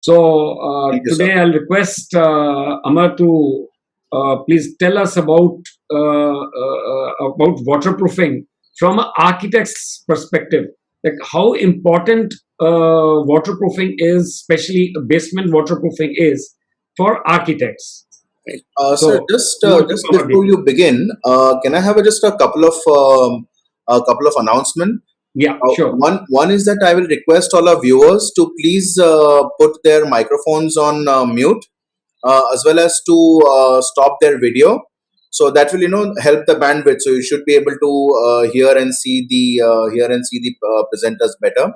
So Thank you, today sir. I'll request Amar to please tell us about waterproofing from an architect's perspective. Like how important waterproofing is, especially basement waterproofing is for architects. Right. Sir, So over to just Amardeep. before you begin, can I have just a couple of announcements? Yeah, sure. One is that I will request all our viewers to please put their microphones on mute, as well as to stop their video. So that will help the bandwidth. So you should be able to hear and see the presenters better.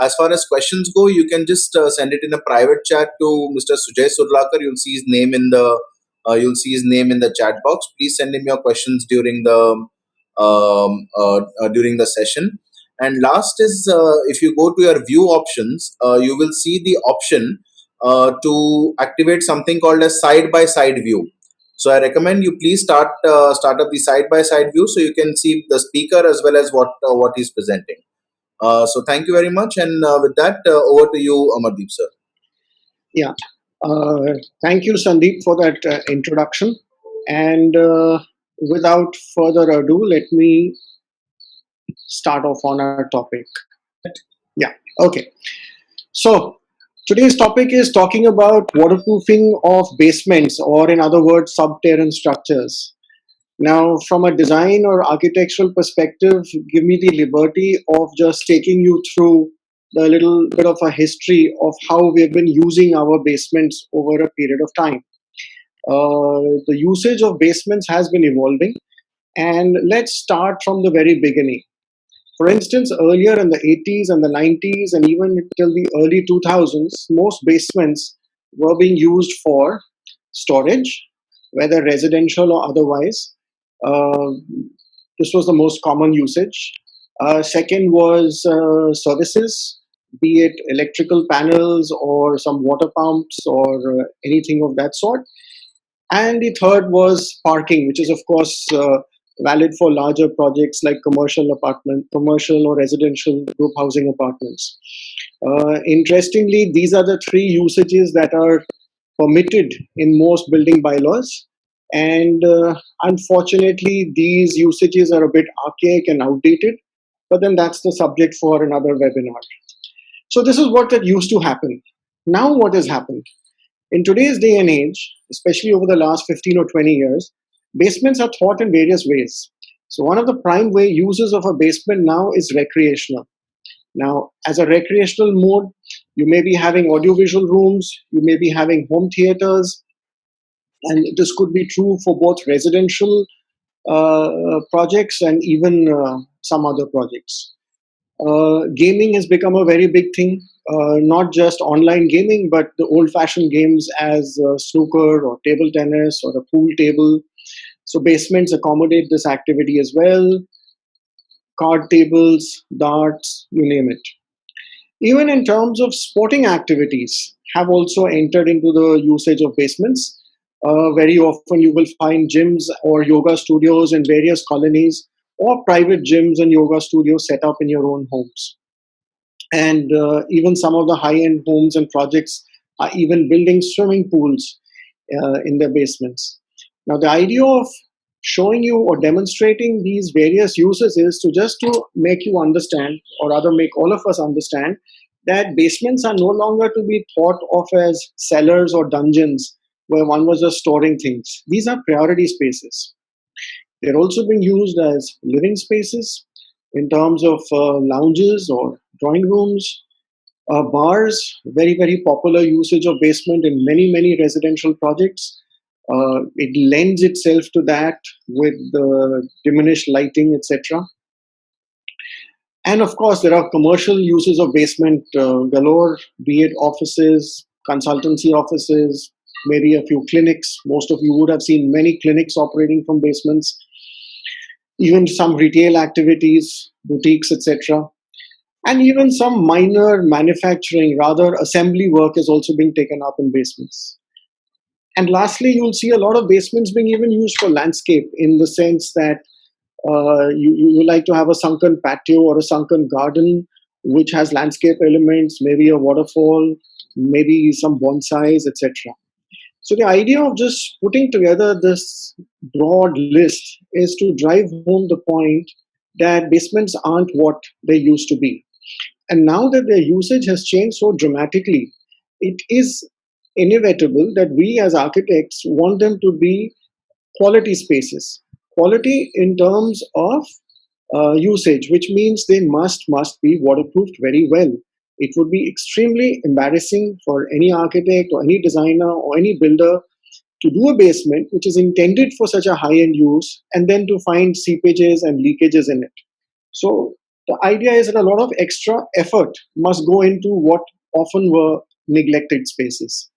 As far as questions go, you can just send it in a private chat to Mr. Sujay Surlaker. You'll see his name in the chat box. Please send him your questions during the session. And last is, if you go to your view options, you will see the option to activate something called a side by side view. So I recommend you please start up the side by side view so you can see the speaker as well as what he's presenting. So thank you very much, and with that, over to you, Amardeep sir. Yeah. Thank you, Sandeep, for that introduction. And without further ado, let me start off on our topic. Yeah. Okay. So today's topic is talking about waterproofing of basements, or in other words, subterranean structures. Now, from a design or architectural perspective, give me the liberty of just taking you through the little bit of a history of how we've been using our basements over a period of time. The usage of basements has been evolving, and let's start from the very beginning. For instance, earlier in the 80s and the 90s, and even till the early 2000s, most basements were being used for storage, whether residential or otherwise. Uh, this was the most common usage. Second was services, be it electrical panels or some water pumps or anything of that sort. And the third was parking, which is, of course, valid for larger projects like commercial or residential group housing apartments. Interestingly, these are the three usages that are permitted in most building bylaws. And unfortunately, these usages are a bit archaic and outdated, but then that's the subject for another webinar. So this is what that used to happen. Now what has happened? In today's day and age, especially over the last 15 or 20 years, basements are thought in various ways. So one of the prime way uses of a basement now is recreational. Now, as a recreational mode, you may be having audiovisual rooms, you may be having home theaters, and this could be true for both residential projects and even some other projects. Gaming has become a very big thing, not just online gaming, but the old fashioned games as snooker or table tennis or a pool table. So, basements accommodate this activity as well. Card tables, darts, you name it. Even in terms of sporting activities, have also entered into the usage of basements. Very often, you will find gyms or yoga studios in various colonies, or private gyms and yoga studios set up in your own homes. And even some of the high-end homes and projects are even building swimming pools in their basements. Now, the idea of showing you or demonstrating these various uses is to make you understand, or rather make all of us understand, that basements are no longer to be thought of as cellars or dungeons where one was just storing things. These are priority spaces. They're also being used as living spaces in terms of lounges or drawing rooms, bars, very, very popular usage of basement in many, many residential projects. It lends itself to that with the diminished lighting, etc. And of course, there are commercial uses of basement galore, be it offices, consultancy offices, maybe a few clinics. Most of you would have seen many clinics operating from basements, even some retail activities, boutiques, etc. And even some minor manufacturing, rather assembly work is also being taken up in basements. And lastly, you'll see a lot of basements being even used for landscape, in the sense that you like to have a sunken patio or a sunken garden which has landscape elements, maybe a waterfall, maybe some bonsais, etc. So the idea of just putting together this broad list is to drive home the point that basements aren't what they used to be. And now that their usage has changed so dramatically, it is inevitable that we as architects want them to be quality spaces. Quality in terms of usage, which means they must be waterproofed very well. It would be extremely embarrassing for any architect or any designer or any builder to do a basement which is intended for such a high-end use and then to find seepages and leakages in it. So the idea is that a lot of extra effort must go into what often were neglected spaces.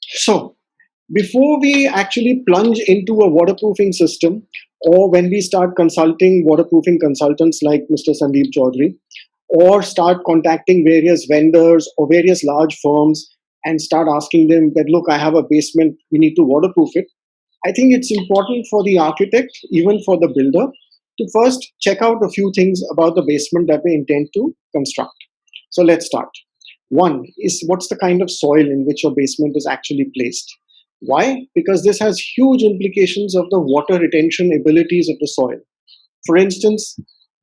So before we actually plunge into a waterproofing system, or when we start consulting waterproofing consultants like Mr. Sandeep Chaudhry, or start contacting various vendors or various large firms and start asking them that, look, I have a basement, we need to waterproof it. I think it's important for the architect, even for the builder, to first check out a few things about the basement that they intend to construct. So let's start. One is, what's the kind of soil in which your basement is actually placed? Why? Because this has huge implications of the water retention abilities of the soil. For instance,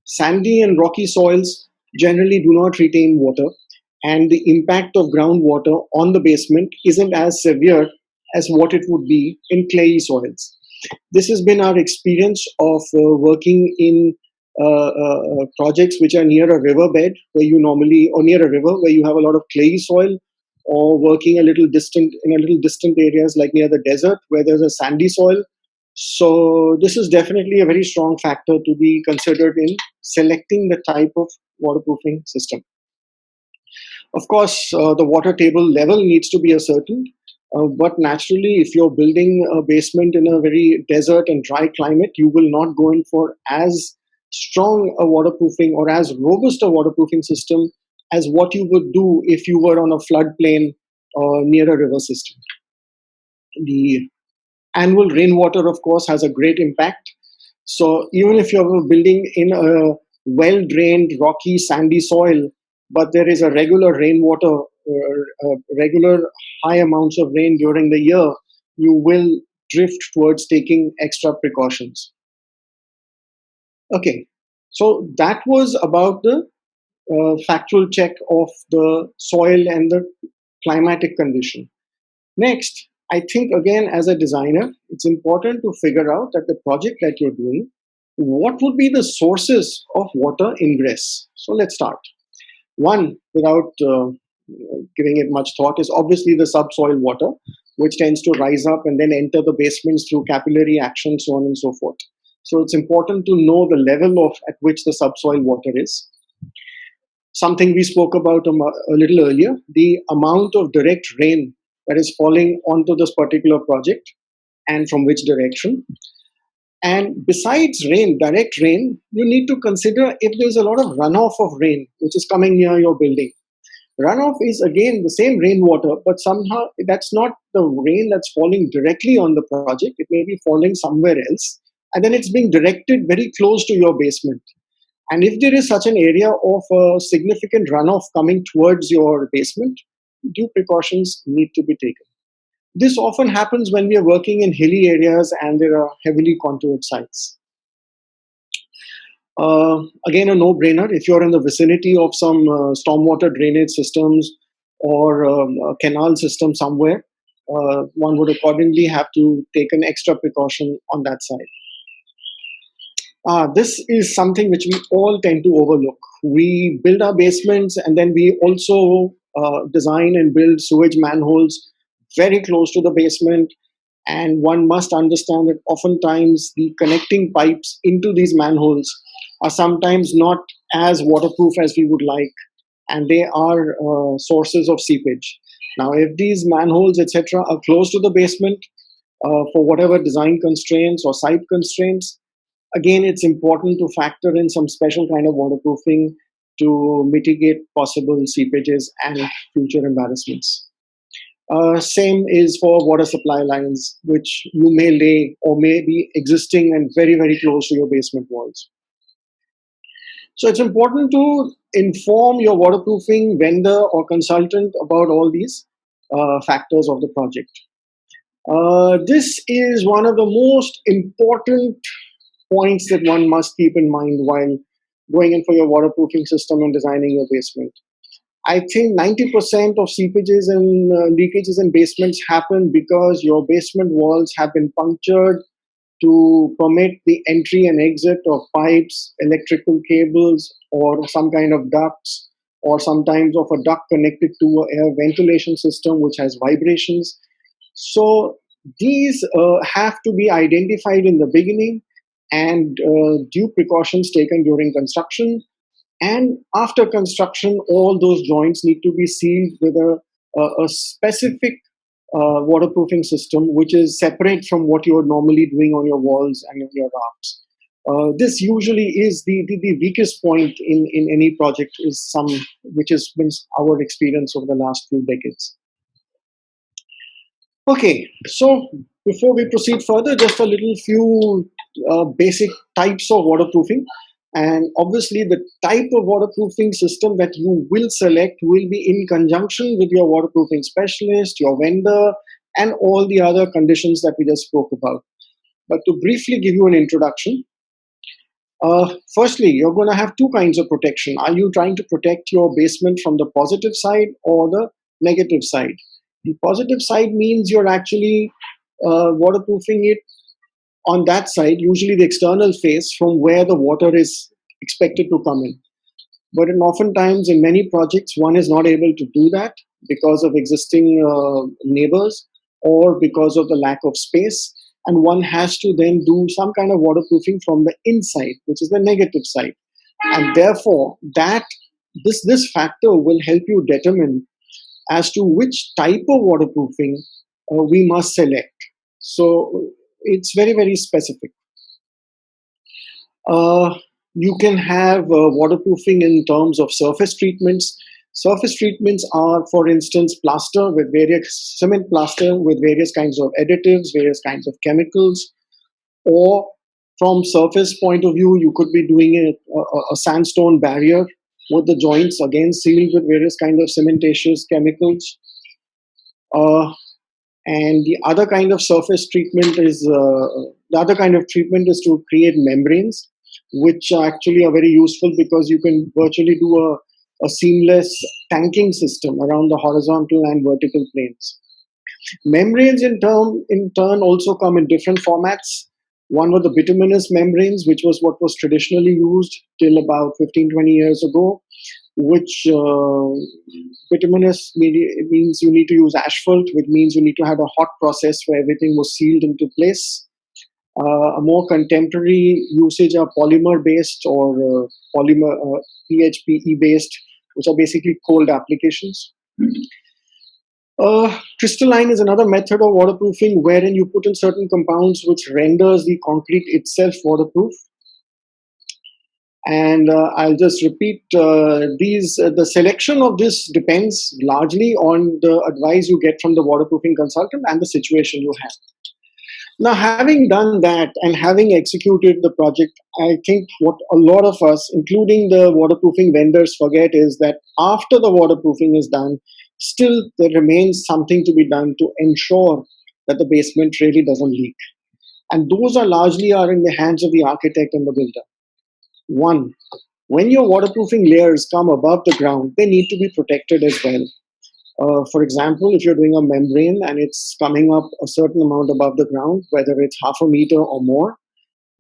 sandy and rocky soils generally do not retain water, and the impact of groundwater on the basement isn't as severe as what it would be in clayey soils. This has been our experience of working in projects which are near a riverbed, where you normally, or near a river where you have a lot of clayey soil, or working a little distant in a little distant areas like near the desert where there's a sandy soil. So this is definitely a very strong factor to be considered in selecting the type of waterproofing system. Of course, the water table level needs to be ascertained, but naturally, if you're building a basement in a very desert and dry climate, you will not go in for as strong a waterproofing or as robust a waterproofing system as what you would do if you were on a floodplain or near a river system. The annual rainwater, of course, has a great impact. So even if you're building in a well-drained, rocky, sandy soil, but there is a regular rainwater, regular high amounts of rain during the year, you will drift towards taking extra precautions. Okay, so that was about the factual check of the soil and the climatic condition. Next, I think again as a designer, it's important to figure out that the project that you're doing, what would be the sources of water ingress. So let's start. One, without giving it much thought, is obviously the subsoil water, which tends to rise up and then enter the basements through capillary action, so on and so forth. So it's important to know the level of at which the subsoil water is. Something we spoke about a little earlier, the amount of direct rain that is falling onto this particular project and from which direction. And besides rain, direct rain, you need to consider if there's a lot of runoff of rain which is coming near your building. Runoff is again the same rainwater, but somehow that's not the rain that's falling directly on the project. It may be falling somewhere else, and then it's being directed very close to your basement. And if there is such an area of significant runoff coming towards your basement, due precautions need to be taken. This often happens when we are working in hilly areas and there are heavily contoured sites. Again, a no-brainer. If you're in the vicinity of some stormwater drainage systems or a canal system somewhere, one would accordingly have to take an extra precaution on that side. This is something which we all tend to overlook. We build our basements and then we also design and build sewage manholes very close to the basement. And one must understand that oftentimes the connecting pipes into these manholes are sometimes not as waterproof as we would like, and they are sources of seepage. Now, if these manholes, etc., are close to the basement for whatever design constraints or site constraints, again, it's important to factor in some special kind of waterproofing to mitigate possible seepages and future embarrassments. Same is for water supply lines, which you may lay or may be existing and very, very close to your basement walls. So it's important to inform your waterproofing vendor or consultant about all these factors of the project. This is one of the most important points that one must keep in mind while going in for your waterproofing system and designing your basement. I think 90% of seepages and leakages in basements happen because your basement walls have been punctured to permit the entry and exit of pipes, electrical cables, or some kind of ducts, or sometimes of a duct connected to a air ventilation system which has vibrations. So these have to be identified in the beginning and due precautions taken during construction. And after construction, all those joints need to be sealed with a specific waterproofing system, which is separate from what you're normally doing on your walls and on your rafts. This usually is the weakest point in any project, is some which has been our experience over the last few decades. Okay, so before we proceed further, just a little few basic types of waterproofing. And obviously, the type of waterproofing system that you will select will be in conjunction with your waterproofing specialist, your vendor, and all the other conditions that we just spoke about. But to briefly give you an introduction, firstly, you're going to have two kinds of protection. Are you trying to protect your basement from the positive side or the negative side? The positive side means you're actually waterproofing it on that side, usually the external face from where the water is expected to come in. But oftentimes in many projects, one is not able to do that because of existing neighbors or because of the lack of space. And one has to then do some kind of waterproofing from the inside, which is the negative side. And therefore, this factor will help you determine as to which type of waterproofing we must select. So it's very, very specific. You can have waterproofing in terms of surface treatments. Surface treatments are, for instance, plaster with various cement plaster with various kinds of additives, various kinds of chemicals. Or from surface point of view, you could be doing a sandstone barrier with the joints again sealed with various kinds of cementatious chemicals. And the other kind of surface treatment is to create membranes, which actually are very useful because you can virtually do a seamless tanking system around the horizontal and vertical planes. Membranes in turn also come in different formats. One were the bituminous membranes, which was what was traditionally used till about 15-20 years ago, which bituminous means you need to use asphalt, which means you need to have a hot process where everything was sealed into place. A more contemporary usage are polymer based or PHPE based, which are basically cold applications. Crystalline is another method of waterproofing wherein you put in certain compounds which renders the concrete itself waterproof. And I'll just repeat the selection of this depends largely on the advice you get from the waterproofing consultant and the situation you have. Now, having done that and having executed the project, I think what a lot of us, including the waterproofing vendors, forget is that after the waterproofing is done, still there remains something to be done to ensure that the basement really doesn't leak. And those are largely in the hands of the architect and the builder. One, when your waterproofing layers come above the ground, they need to be protected as well. For example, if you're doing a membrane and it's coming up a certain amount above the ground, whether it's half a meter or more,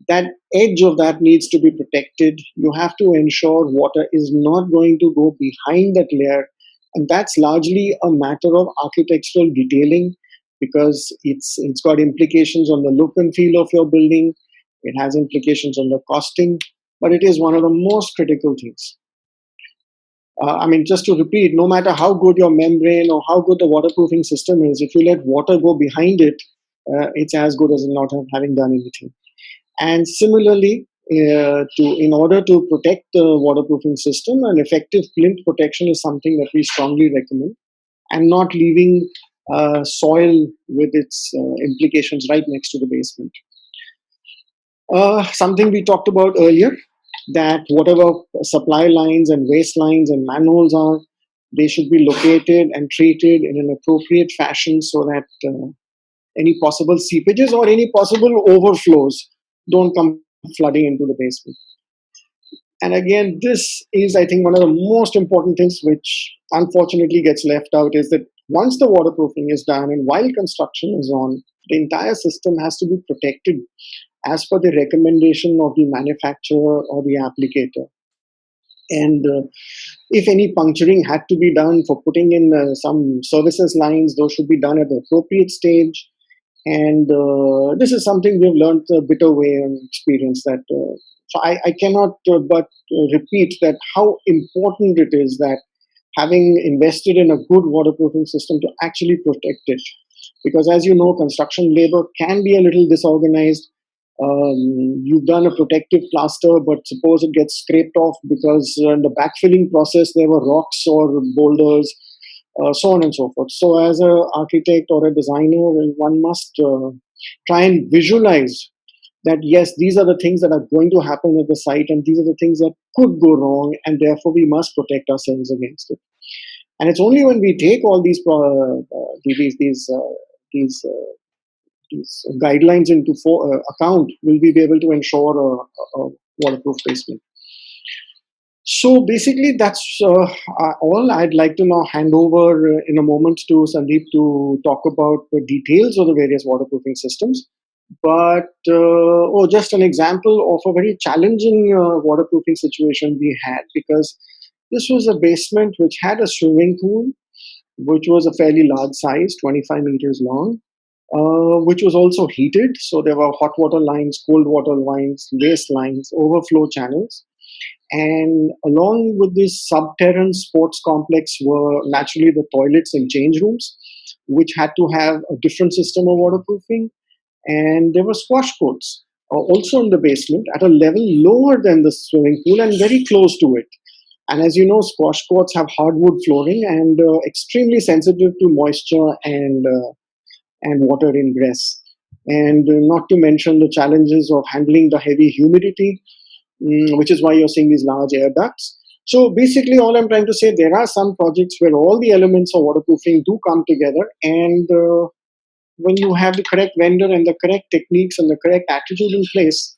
that edge of that needs to be protected. You have to ensure water is not going to go behind that layer. And that's largely a matter of architectural detailing because it's got implications on the look and feel of your building. It has implications on the costing, but it is one of the most critical things. Just to repeat, no matter how good your membrane or how good the waterproofing system is, if you let water go behind it, it's as good as not having done anything. And similarly, in order to protect the waterproofing system, an effective plinth protection is something that we strongly recommend, and not leaving soil with its implications right next to the basement. Something we talked about earlier, that whatever supply lines and waste lines and manholes are, they should be located and treated in an appropriate fashion so that any possible seepages or any possible overflows don't come flooding into the basement. And again, this is, I think, one of the most important things which unfortunately gets left out is that once the waterproofing is done and while construction is on, the entire system has to be protected as per the recommendation of the manufacturer or the applicator. And if any puncturing had to be done for putting in some services lines, those should be done at the appropriate stage. And this is something we've learned the bitter way and experience that. So I cannot but repeat that how important it is that having invested in a good waterproofing system to actually protect it. Because as you know, construction labor can be a little disorganized. You've done a protective plaster, but suppose it gets scraped off because in the backfilling process there were rocks or boulders, so on and so forth. So as an architect or a designer, one must try and visualize that yes, these are the things that are going to happen at the site and these are the things that could go wrong, and therefore we must protect ourselves against it. And it's only when we take all these guidelines into account will we be able to ensure a waterproof basement. So basically, that's all. I'd like to now hand over in a moment to Sandeep to talk about the details of the various waterproofing systems. But just an example of a very challenging waterproofing situation we had, because this was a basement which had a swimming pool, which was a fairly large size, 25 meters long, which was also heated. So there were hot water lines, cold water lines, waste lines, overflow channels. And along with this subterranean sports complex were naturally the toilets and change rooms, which had to have a different system of waterproofing. And there were squash courts also in the basement at a level lower than the swimming pool and very close to it. And as you know, squash courts have hardwood flooring and extremely sensitive to moisture and water ingress. And not to mention the challenges of handling the heavy humidity, which is why you're seeing these large air ducts. So basically, all I'm trying to say, there are some projects where all the elements of waterproofing do come together, and when you have the correct vendor and the correct techniques and the correct attitude in place,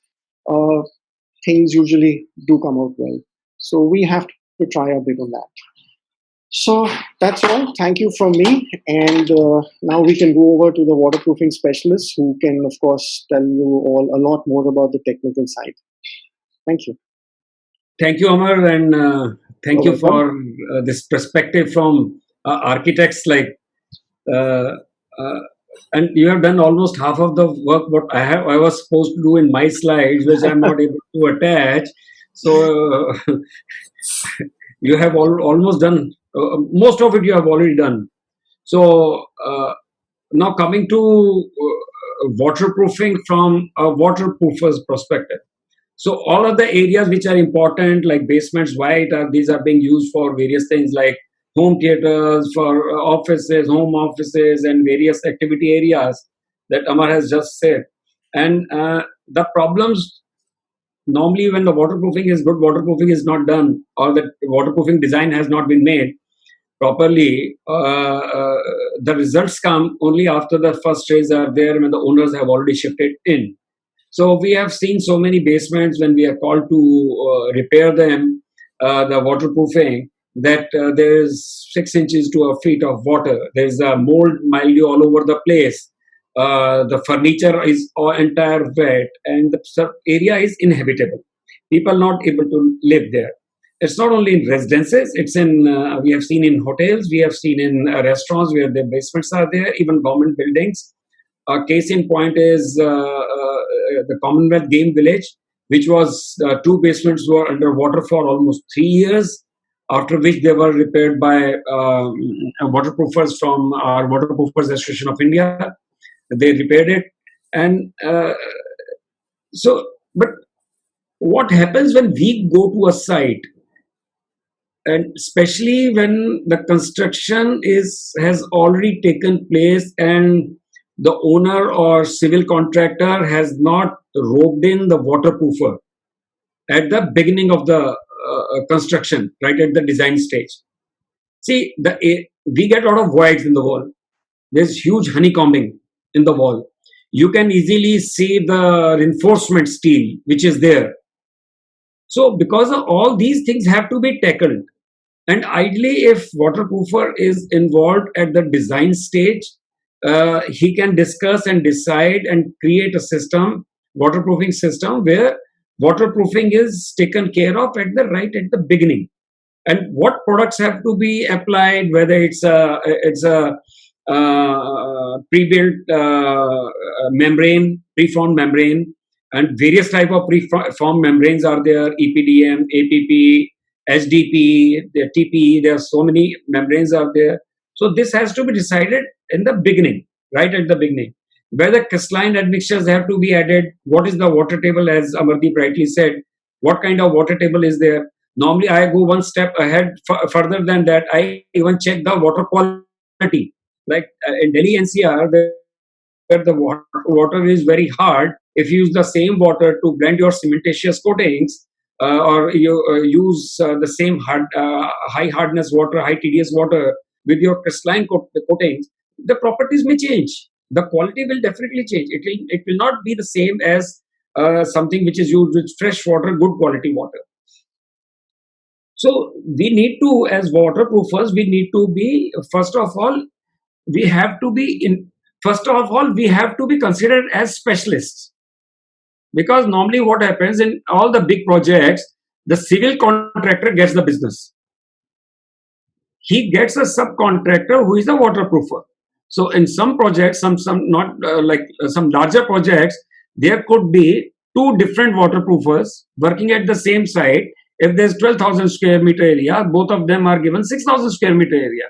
things usually do come out well. So we have to try a bit on that. So that's all. Thank you from me. And now we can go over to the waterproofing specialists who can, of course, tell you all a lot more about the technical side. Thank you. Thank you, Amar, and thank you for this perspective from architects and you have done almost half of the work what I was supposed to do in my slides, which I'm not able to attach. So you have almost done most of it. You have already done. So now coming to waterproofing from a waterproofer's perspective. So all of the areas which are important, like basements, these are being used for various things like home theaters, for offices, home offices, and various activity areas that Amar has just said. And the problems normally when the waterproofing is good, waterproofing is not done, or the waterproofing design has not been made properly, the results come only after the first rays are there when the owners have already shifted in. So we have seen so many basements when we are called to repair them, the waterproofing, that there is 6 inches to a feet of water. There is a mold mildew all over the place. The furniture is all entire wet, and the area is inhabitable. People not able to live there. It's not only in residences. It's in we have seen in hotels. We have seen in restaurants where the basements are there. Even government buildings. A case in point is the Commonwealth Game Village, which was 2 basements were underwater for almost 3 years, after which they were repaired by waterproofers from our Waterproofers Association of India. They repaired it. And but what happens when we go to a site, and especially when the construction has already taken place and the owner or civil contractor has not roped in the waterproofer, at the beginning of the construction, right at the design stage. See, we get a lot of voids in the wall. There's huge honeycombing in the wall. You can easily see the reinforcement steel which is there. So because of all these things have to be tackled, and ideally if waterproofer is involved at the design stage, he can discuss and decide and create a system, waterproofing system, where waterproofing is taken care of at the beginning, and what products have to be applied, whether it's a pre-built membrane, preformed membrane, and various type of preformed membranes are there: EPDM, APP, HDP, the TPE. There are so many membranes are there. So this has to be decided in the beginning, right at the beginning. Whether crystalline admixtures have to be added, what is the water table, as Amardeep rightly said, what kind of water table is there. Normally, I go one step ahead further than that. I even check the water quality. Like in Delhi NCR, where the water is very hard, if you use the same water to blend your cementitious coatings, or you use the same high hardness water, high TDS water with your crystalline coatings, the properties may change. The quality will definitely change. It will not be the same as something which is used with fresh water, good quality water. So we need to, as waterproofers, we need to be, first of all, we have to be in first of all we have to be considered as specialists, because normally what happens in all the big projects, the civil contractor gets the business. He gets a subcontractor who is a waterproofer. So in some projects, some not some larger projects, there could be two different waterproofers working at the same site. If there's 12,000 square meter area, both of them are given 6,000 square meter area.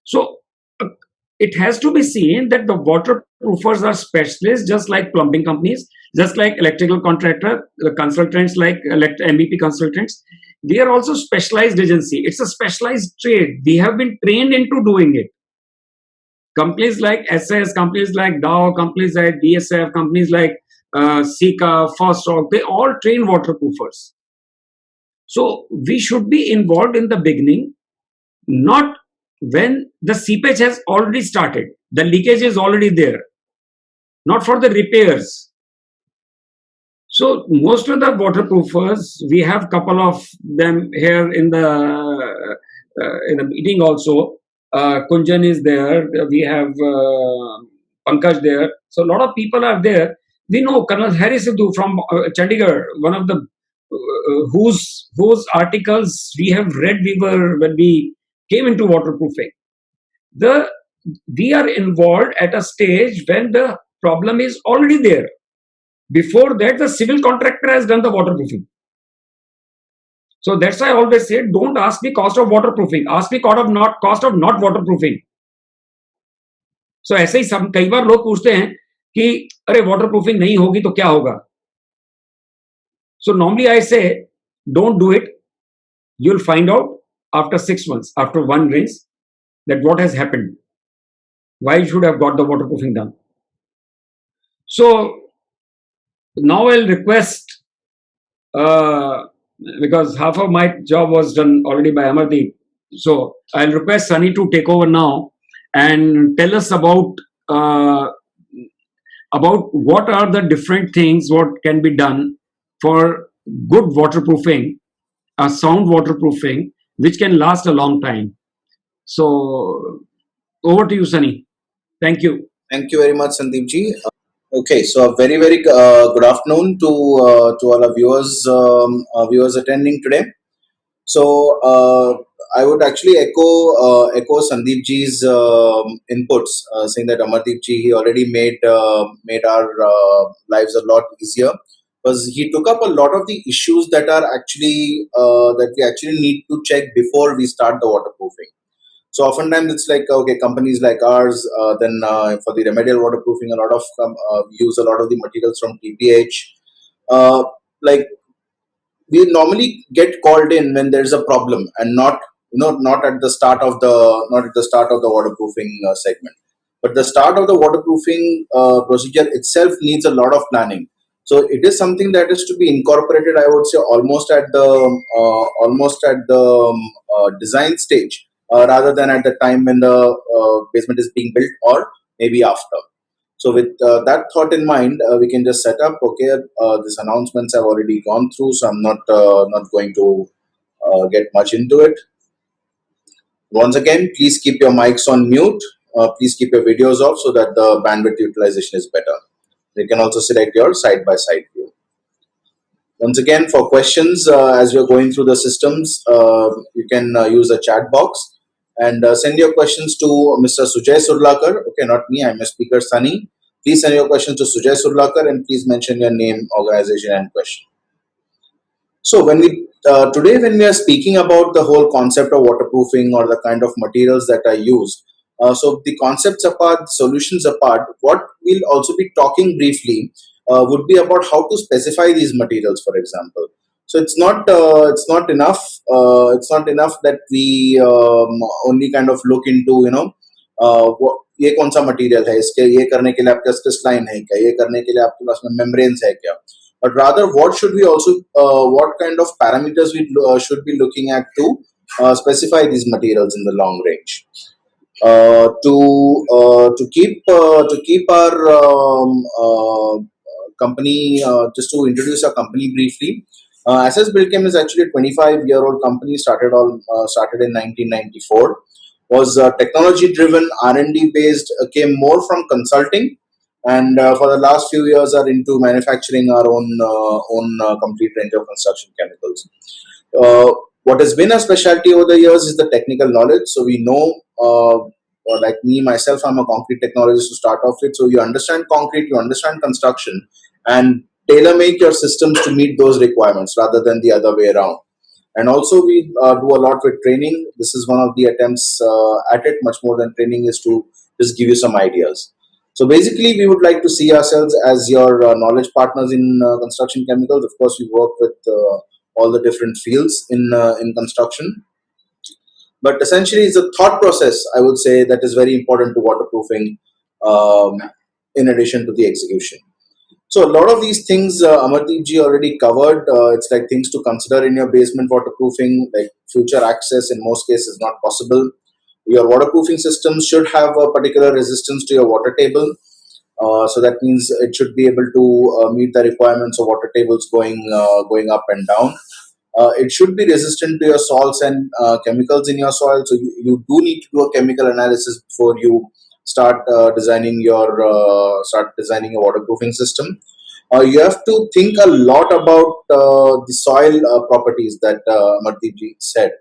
So it has to be seen that the waterproofers are specialists, just like plumbing companies, just like electrical contractor, the consultants like MEP consultants. They are also specialized agency. It's a specialized trade. We have been trained into doing it. Companies like SS, companies like Dow, companies like BSF, companies like Sika, Fosrock, they all train waterproofers. So we should be involved in the beginning, not when the seepage has already started, the leakage is already there, not for the repairs. So most of the waterproofers, we have couple of them here in the meeting also. Kunjan is there, we have Pankaj there. So a lot of people are there. We know Colonel Harry Sidhu from Chandigarh, one of the whose articles we have read. When we came into waterproofing, we are involved at a stage when the problem is already there. Before that, the civil contractor has done the waterproofing. So that's why I always say, don't ask me cost of waterproofing, ask me cost of not waterproofing. So ऐसे ही कई बार लोग पूछते हैं कि अरे waterproofing नहीं होगी तो क्या होगा. So normally I say, don't do it. You'll find out after 6 months, after one rinse, that what has happened, why you should have got the waterproofing done. So now I'll request, because half of my job was done already by Amardeep, so I'll request Sunny to take over now and tell us about what are the different things what can be done for good waterproofing, a sound waterproofing, which can last a long time. So over to you, Sunny. Thank you. Thank you very much, Sandeep ji. Okay, so a very, very good afternoon to all our viewers attending today. So I would actually echo Sandeep ji's inputs, saying that Amardeep ji, he already made our lives a lot easier, because he took up a lot of the issues that are actually that we actually need to check before we start the waterproofing. So oftentimes it's like, okay, companies like ours, then for the remedial waterproofing, a lot of use a lot of the materials from TPH. Like we normally get called in when there's a problem, and not at the start of the waterproofing segment. But the start of the waterproofing procedure itself needs a lot of planning. So it is something that is to be incorporated, I would say, almost at the design stage, rather than at the time when the basement is being built, or maybe after. So with that thought in mind, we can just set up. Okay, these announcements have already gone through, so I'm not going to get much into it. Once again, please keep your mics on mute. Please keep your videos off so that the bandwidth utilization is better. You can also select your side-by-side view. Once again, for questions, as you're going through the systems, you can use the chat box and send your questions to Mr. Sujay Surlaker. Okay, not me, I'm a speaker, Sunny. Please send your questions to Sujay Surlaker and please mention your name, organization, and question. So today when we are speaking about the whole concept of waterproofing or the kind of materials that are used, so the concepts apart, solutions apart, what we'll also be talking briefly would be about how to specify these materials, for example. So it's not enough that we only kind of look into, ये कौन सा material है, इसके ये करने के लिए आपके पास क्रिस्टलाइन है क्या, ये करने के लिए आपके पास में मेम्ब्रेन्स है क्या, but rather what kind of parameters we should be looking at to specify these materials in the long range. To keep our company, just to introduce our company briefly, ssbuildchem is actually a 25-year-old company, started in 1994. Was technology driven, R&D based, came more from consulting, and for the last few years are into manufacturing our own complete range of construction chemicals. What has been a specialty over the years is the technical knowledge. So we know, like me myself, I'm a concrete technologist to start off with. So you understand concrete, you understand construction, and tailor make your systems to meet those requirements rather than the other way around. And also we do a lot with training. This is one of the attempts at it. Much more than training is to just give you some ideas. So basically, we would like to see ourselves as your knowledge partners in construction chemicals. Of course, we work with all the different fields in construction. But essentially, it's a thought process, I would say, that is very important to waterproofing, in addition to the execution. So a lot of these things Amardeep ji already covered. It's like things to consider in your basement waterproofing, like future access in most cases not possible. Your waterproofing systems should have a particular resistance to your water table. So that means it should be able to meet the requirements of water tables going up and down. It should be resistant to your salts and chemicals in your soil. So you do need to do a chemical analysis before you start designing your waterproofing system. You have to think a lot about the soil properties that Amardeep ji said,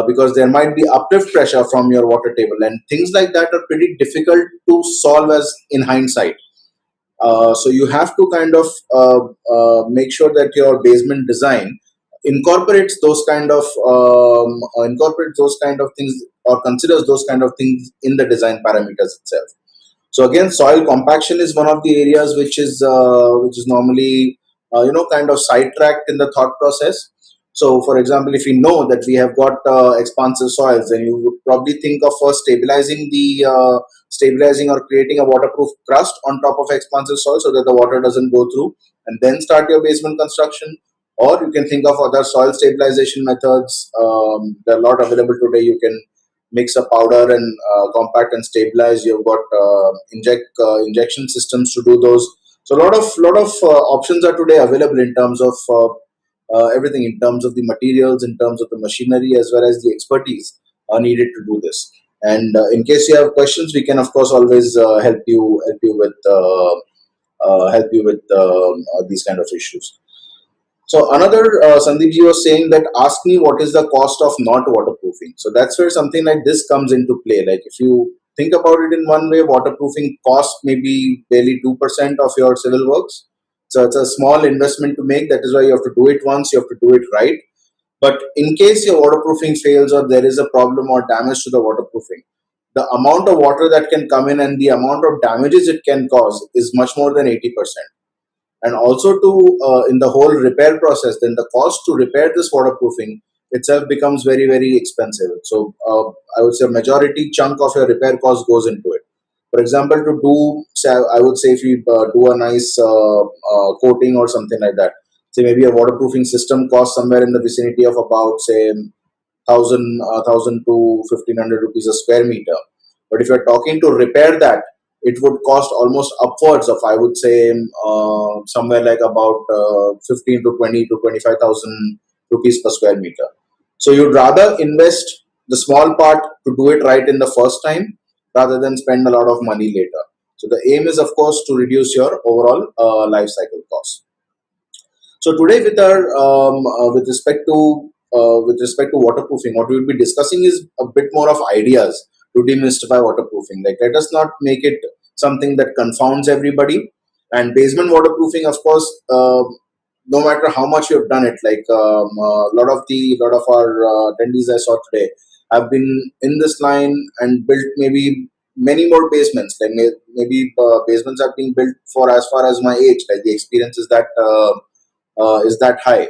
because there might be uplift pressure from your water table, and things like that are pretty difficult to solve as in hindsight. So you have to kind of make sure that your basement design incorporates those kind of things, or considers those kind of things in the design parameters itself. So again, soil compaction is one of the areas which is normally kind of sidetracked in the thought process. So for example, if you know that we have got expansive soils, then you would probably think of first stabilizing or creating a waterproof crust on top of expansive soil so that the water doesn't go through, and then start your basement construction. Or you can think of other soil stabilization methods. There are a lot available today. You can mix a powder and compact and stabilize. You've got injection systems to do those. So a lot of options are today available in terms of everything, in terms of the materials, in terms of the machinery, as well as the expertise needed to do this. And in case you have questions, we can of course always help you with these kind of issues. So another, Sandeep ji was saying that ask me what is the cost of not waterproofing. So that's where something like this comes into play. Like if you think about it in one way, waterproofing costs maybe barely 2% of your civil works. So it's a small investment to make. That is why you have to do it once, you have to do it right. But in case your waterproofing fails or there is a problem or damage to the waterproofing, the amount of water that can come in and the amount of damages it can cause is much more than 80%. And also in the whole repair process, then the cost to repair this waterproofing itself becomes very, very expensive. So I would say a majority chunk of your repair cost goes into it. For example, to do, say, I would say if you do a nice coating or something like that, say maybe a waterproofing system costs somewhere in the vicinity of about say 1,000 to 1,500 rupees a square meter. But if you're talking to repair that, it would cost almost upwards of, I would say, somewhere like about 15 to 20 to 25,000 rupees per square meter. So you'd rather invest the small part to do it right in the first time rather than spend a lot of money later. So the aim is, of course, to reduce your overall life cycle cost. So today, with respect to waterproofing, what we will be discussing is a bit more of ideas to demystify waterproofing. Like, let us not make it something that confounds everybody. And basement waterproofing, of course, no matter how much you have done it, like a lot of our attendees I saw today have been in this line and built maybe many more basements. Like maybe basements are being built for as far as my age. Like the experience is that high,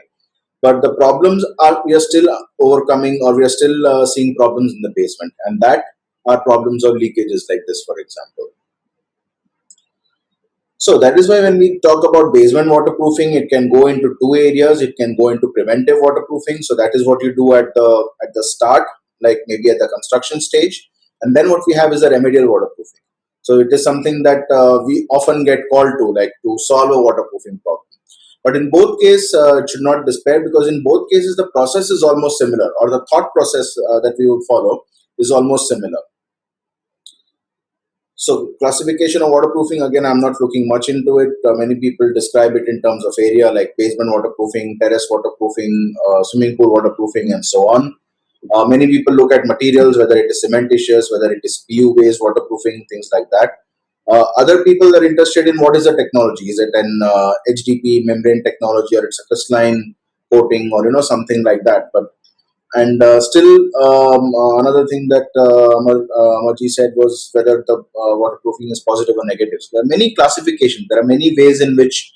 but the problems are, we are still overcoming, or we are still seeing problems in the basement, and that are problems of leakages like this, for example. So that is why when we talk about basement waterproofing, it can go into two areas. It can go into preventive waterproofing. So that is what you do at the start, like maybe at the construction stage, and then what we have is a remedial waterproofing. So it is something that we often get called to, like to solve a waterproofing problem. But in both cases, it should not despair, because in both cases the process is almost similar, or the thought process that we would follow is almost similar. So classification of waterproofing, again, I'm not looking much into it. Many people describe it in terms of area, like basement waterproofing, terrace waterproofing, swimming pool waterproofing, and so on. Many people look at materials, whether it is cementitious, whether it is PU-based waterproofing, things like that. Other people are interested in what is the technology. Is it an HDP membrane technology, or it's a crystalline coating, or something like that. But and still, another thing that Amarji said was whether the waterproofing is positive or negative. So there are many classifications. There are many ways in which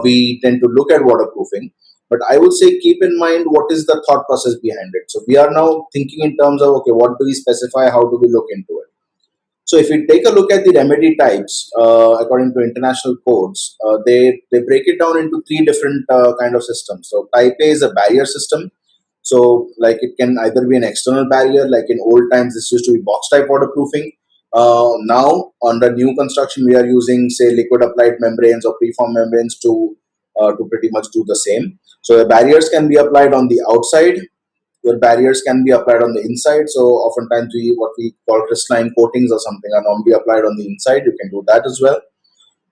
we tend to look at waterproofing. But I would say keep in mind what is the thought process behind it. So we are now thinking in terms of, okay, what do we specify? How do we look into it? So if we take a look at the remedy types, according to international codes, they break it down into three different kind of systems. So type A is a barrier system. So like it can either be an external barrier, like in old times this used to be box type waterproofing. Now under new construction we are using, say, liquid applied membranes or preform membranes to pretty much do the same. So the barriers can be applied on the outside. Your barriers can be applied on the inside. So oftentimes what we call crystalline coatings or something are normally applied on the inside. You can do that as well.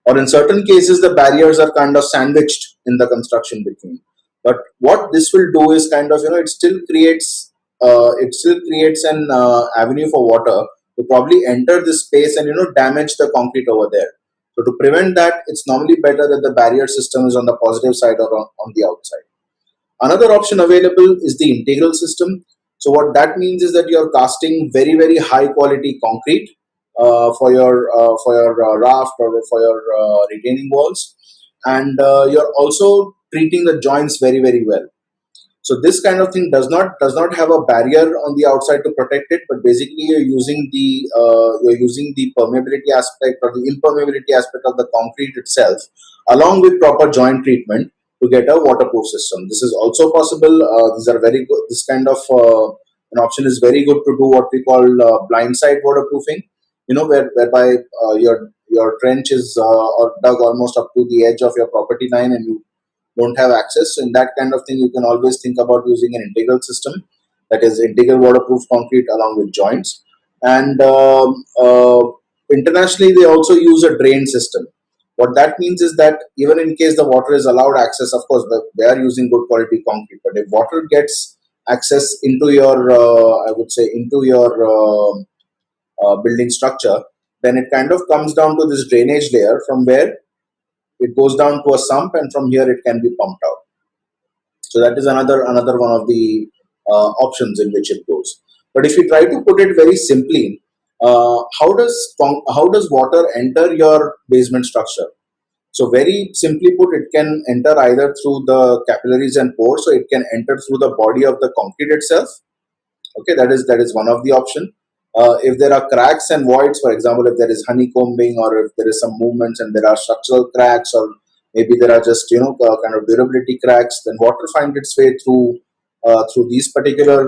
Or in certain cases, the barriers are kind of sandwiched in the construction between. But what this will do is kind of, it still creates an avenue for water to probably enter this space and damage the concrete over there. So to prevent that, it's normally better that the barrier system is on the positive side or on the outside. Another option available is the integral system. So what that means is that you're casting very, very high quality concrete for your raft or for your retaining walls, and you're also treating the joints very, very well. So this kind of thing does not have a barrier on the outside to protect it, but basically you're using the permeability aspect or the impermeability aspect of the concrete itself, along with proper joint treatment, to get a waterproof system. This is also possible. These are very good. This kind of an option is very good to do what we call blindside waterproofing. Whereby your trench is or dug almost up to the edge of your property line, and you don't have access. So in that kind of thing, you can always think about using an integral system, that is integral waterproof concrete along with joints. And internationally, they also use a drain system. What that means is that even in case the water is allowed access, of course, they are using good quality concrete. But if water gets access into your, I would say, into your building structure, then it kind of comes down to this drainage layer, from where it goes down to a sump, and from here it can be pumped out. So that is another one of the options in which it goes. But if you try to put it very simply, how does water enter your basement structure? So very simply put, it can enter either through the capillaries and pores, so it can enter through the body of the concrete itself. Okay, that is one of the option. If there are cracks and voids, for example, if there is honeycombing or if there is some movements and there are structural cracks, or maybe there are just kind of durability cracks, then water finds its way through these particular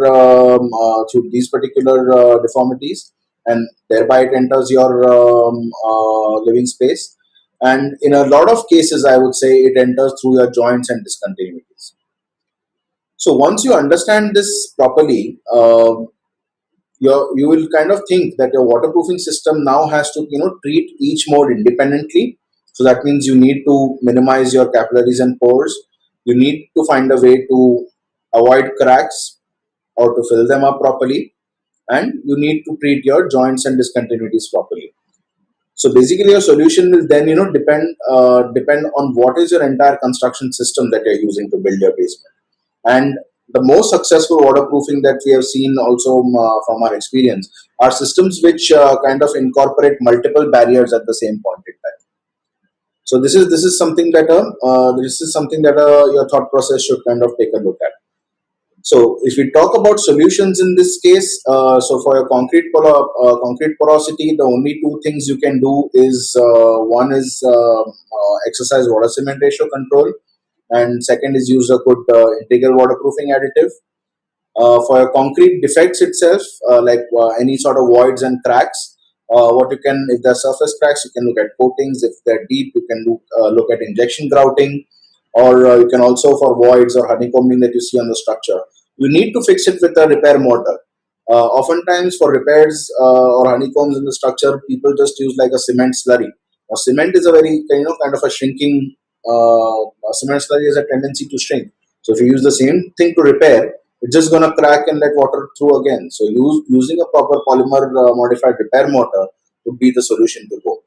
deformities, and thereby it enters your living space. And in a lot of cases, I would say it enters through your joints and discontinuities. So once you understand this properly, you will kind of think that your waterproofing system now has to treat each mode independently. So that means you need to minimize your capillaries and pores. You need to find a way to avoid cracks or to fill them up properly, and you need to treat your joints and discontinuities properly. So basically, your solution will then depend on what is your entire construction system that you're using to build your basement. And the most successful waterproofing that we have seen also from our experience are systems which kind of incorporate multiple barriers at the same point in time. So this is something that your thought process should kind of take a look at. So if we talk about solutions in this case, so for your concrete porosity, the only two things you can do is one is exercise water cement ratio control, and second is use a good integral waterproofing additive. For your concrete defects itself, any sort of voids and cracks, what you can, if there are surface cracks, you can look at coatings. If they're deep, you can look at injection grouting, or you can also, for voids or honeycombing that you see on the structure, you need to fix it with a repair mortar. Oftentimes for repairs or honeycombs in the structure, people just use like a cement slurry. Now, cement is a very kind of a shrinking. Cement slurry has a tendency to shrink. So if you use the same thing to repair, it's just gonna crack and let water through again. So using a proper polymer modified repair mortar would be the solution to go.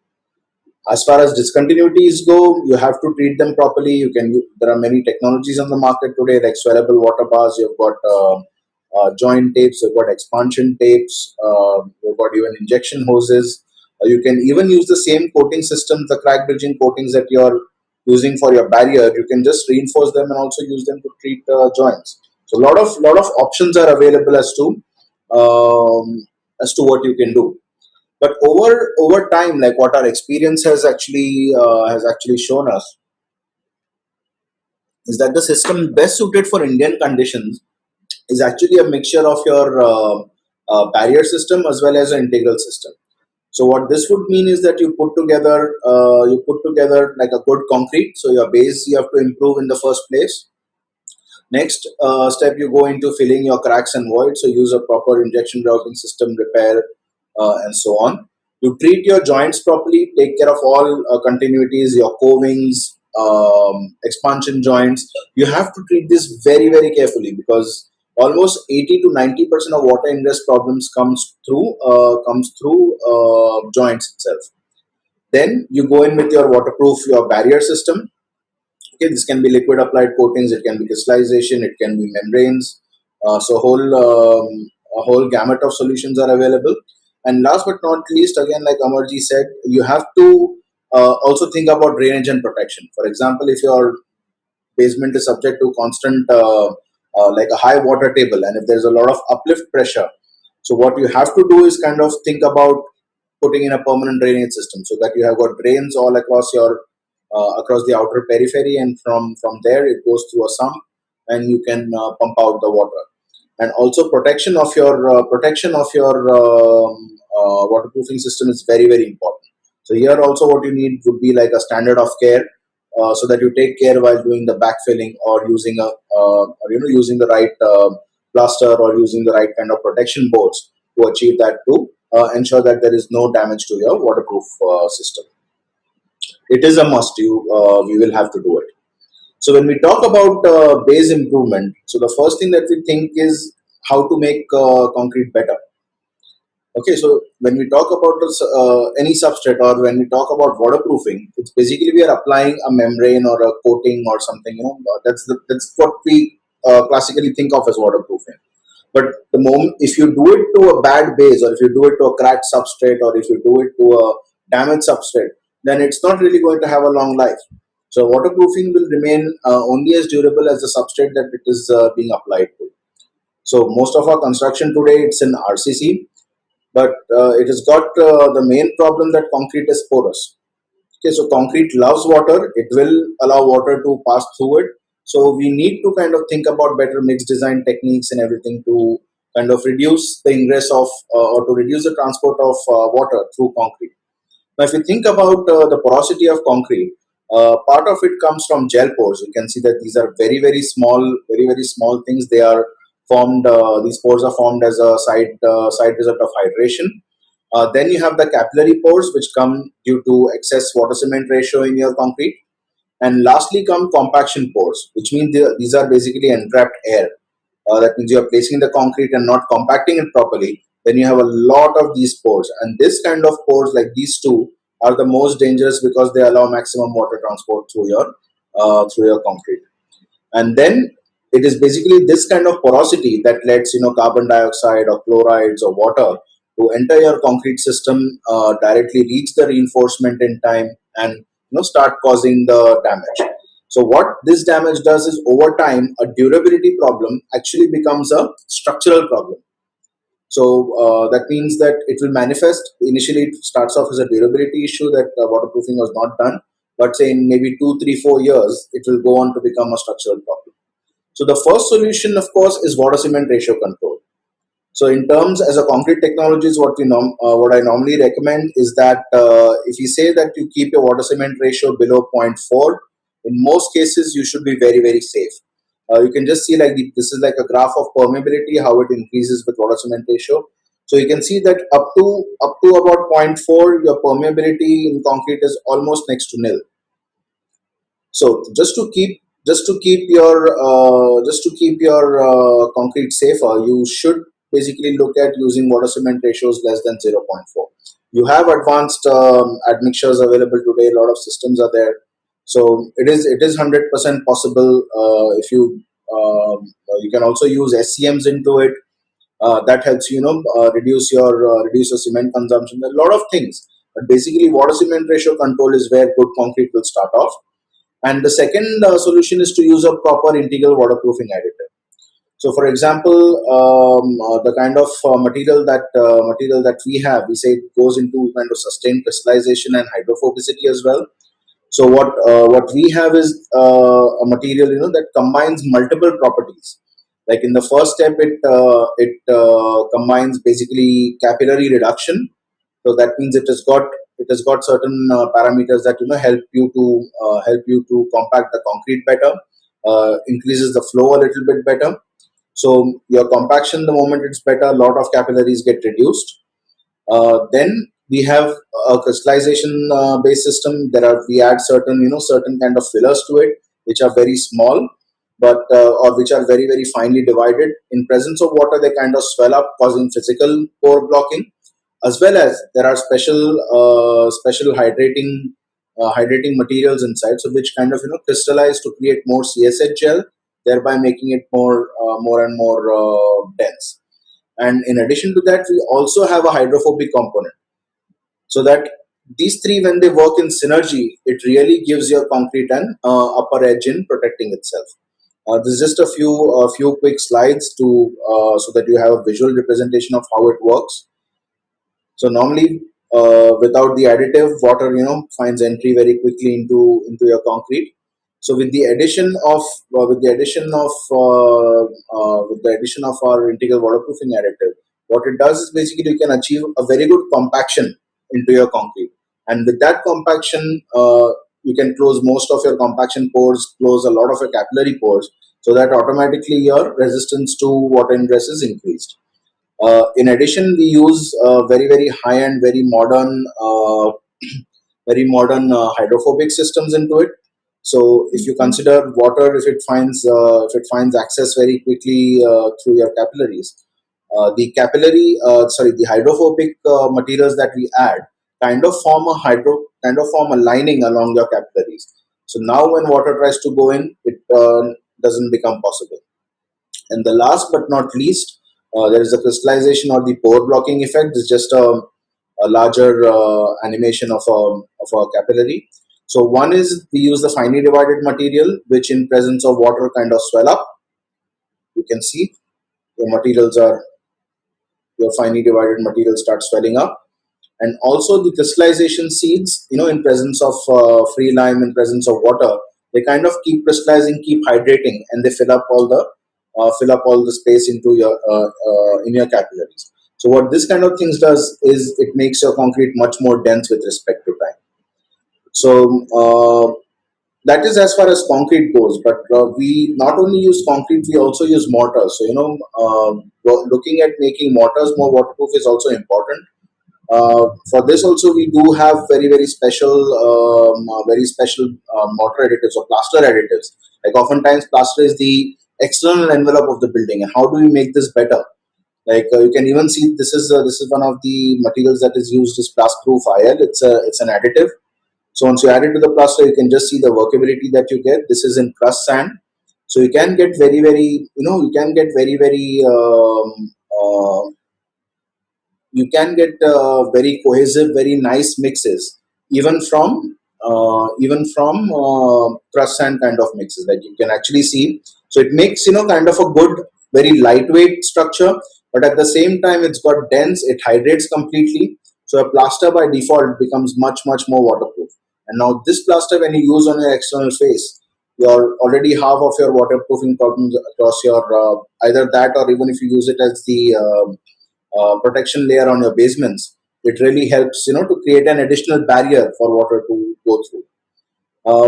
As far as discontinuities go, you have to treat them properly. There are many technologies on the market today, like swellable water bars. You've got joint tapes. You've got expansion tapes. You've got even injection hoses. You can even use the same coating systems, the crack bridging coatings that you're using for your barrier. You can just reinforce them and also use them to treat joints. So lot of options are available as to what you can do. But over time, like what our experience has actually shown us, is that the system best suited for Indian conditions is actually a mixture of your barrier system as well as an integral system. So what this would mean is that you put together like a good concrete. So your base you have to improve in the first place. Next step, you go into filling your cracks and voids. So use a proper injection grouting system, repair, and so on. You treat your joints properly, take care of all continuities, your covings, expansion joints. You have to treat this very, very carefully, because almost 80 to 90% of water ingress problems comes through joints itself. Then you go in with your barrier system. Okay, this can be liquid applied coatings, it can be crystallization, it can be membranes. So a whole gamut of solutions are available. And last but not least, again, like Amarji said, you have to also think about drainage and protection. For example, if your basement is subject to constant, like a high water table, and if there's a lot of uplift pressure, so what you have to do is kind of think about putting in a permanent drainage system, so that you have got drains all across the outer periphery, and from there it goes through a sump, and you can pump out the water. And also protection of your waterproofing system is very, very important. So here also what you need would be like a standard of care, so that you take care while doing the backfilling, or using the right plaster, or using the right kind of protection boards to achieve that, to ensure that there is no damage to your waterproof system. It is a must. We will have to do it. So when we talk about base improvement, so the first thing that we think is how to make concrete better. Okay, so when we talk about any substrate, or when we talk about waterproofing, it's basically we are applying a membrane or a coating or something. That's what we classically think of as waterproofing. But the moment, if you do it to a bad base, or if you do it to a cracked substrate, or if you do it to a damaged substrate, then it's not really going to have a long life. So waterproofing will remain only as durable as the substrate that it is being applied to. So most of our construction today, it's in RCC. but it has got the main problem that concrete is porous. Okay, so concrete loves water. It will allow water to pass through it. So we need to kind of think about better mix design techniques and everything to kind of reduce the ingress of or to reduce the transport of water through concrete. Now, if you think about the porosity of concrete, part of it comes from gel pores. You can see that these are very very small things. They are formed. These pores are formed as a side result of hydration. Then you have the capillary pores, which come due to excess water cement ratio in your concrete. And lastly come compaction pores, which means these are basically entrapped air. That means you are placing the concrete and not compacting it properly. Then you have a lot of these pores. And this kind of pores, like these two, are the most dangerous because they allow maximum water transport through your concrete. And then it is basically this kind of porosity that lets carbon dioxide or chlorides or water to enter your concrete system, directly reach the reinforcement in time, and start causing the damage. So what this damage does is, over time, a durability problem actually becomes a structural problem. So that means that it will manifest. Initially, it starts off as a durability issue that waterproofing was not done, but say in maybe 2, 3, 4 years, it will go on to become a structural problem. So the first solution, of course, is water cement ratio control. So in terms as a concrete technologies, what I normally recommend is that if you say that you keep your water cement ratio below zero point 0.4, in most cases you should be very very safe. You can just see like this is like a graph of permeability, how it increases with water cement ratio. So you can see that up to about zero point 0.4, your permeability in concrete is almost next to nil. So just to keep your concrete safer, you should basically look at using water cement ratios less than 0.4. You have advanced admixtures available today. A lot of systems are there, so it is 100% possible. If you can also use SCMs into it. That helps reduce your cement consumption. There are a lot of things, but basically water cement ratio control is where good concrete will start off. And the second solution is to use a proper integral waterproofing additive. So, for example, the kind of material that we have, we say it goes into kind of sustained crystallization and hydrophobicity as well. So, what we have is a material that combines multiple properties. Like in the first step, it combines basically capillary reduction. So that means it has got certain parameters that help you to compact the concrete better, increases the flow a little bit better. So your compaction, the moment it's better, a lot of capillaries get reduced. Then we have a crystallization based system. We add certain kind of fillers to it, which are very small, but or which are very very finely divided. In presence of water, they kind of swell up, causing physical pore blocking, as well as there are special hydrating materials inside, so which kind of crystallize to create more CSH gel, thereby making it more and more dense. And in addition to that, we also have a hydrophobic component, so that these three, when they work in synergy, it really gives your concrete an upper edge in protecting itself. This is just a few quick slides to so that you have a visual representation of how it works. So normally, without the additive, water finds entry very quickly into your concrete. So with the addition of our integral waterproofing additive, what it does is basically you can achieve a very good compaction into your concrete, and with that compaction, you can close most of your compaction pores, close a lot of your capillary pores, so that automatically your resistance to water ingress is increased. In addition, we use very very high end, very modern hydrophobic systems into it. So if you consider water, if it finds access very quickly through your capillaries, the hydrophobic materials that we add kind of form a lining along your capillaries. So now when water tries to go in, it doesn't become possible. And the last but not least, there is a crystallization or the pore blocking effect. It's just a larger animation of a capillary. So one is we use the finely divided material, which in presence of water kind of swell up. You can see the materials are your finely divided material starts swelling up. And also the crystallization seeds, in presence of free lime, in presence of water, they kind of keep crystallizing, keep hydrating, and they fill up all the space into your in your capillaries. So what this kind of things does is it makes your concrete much more dense with respect to time. So that is as far as concrete goes. But we not only use concrete, we also use mortars. So looking at making mortars more waterproof is also important. For this also we do have very special mortar additives or plaster additives. Like oftentimes plaster is the external envelope of the building, and how do we make this better? Like you can even see this is one of the materials that is used as Plastproof IL. It's an additive. So once you add it to the plaster, you can just see the workability that you get. This is in crushed sand, so you can get very cohesive, very nice mixes, even from crushed sand kind of mixes. Like you can actually see, so it makes kind of a good, very lightweight structure, but at the same time it's got dense. It hydrates completely, so a plaster by default becomes much more waterproof. And now this plaster, when you use on your external face, you're already half of your waterproofing problems across your either that, or even if you use it as the protection layer on your basements, it really helps to create an additional barrier for water to go through.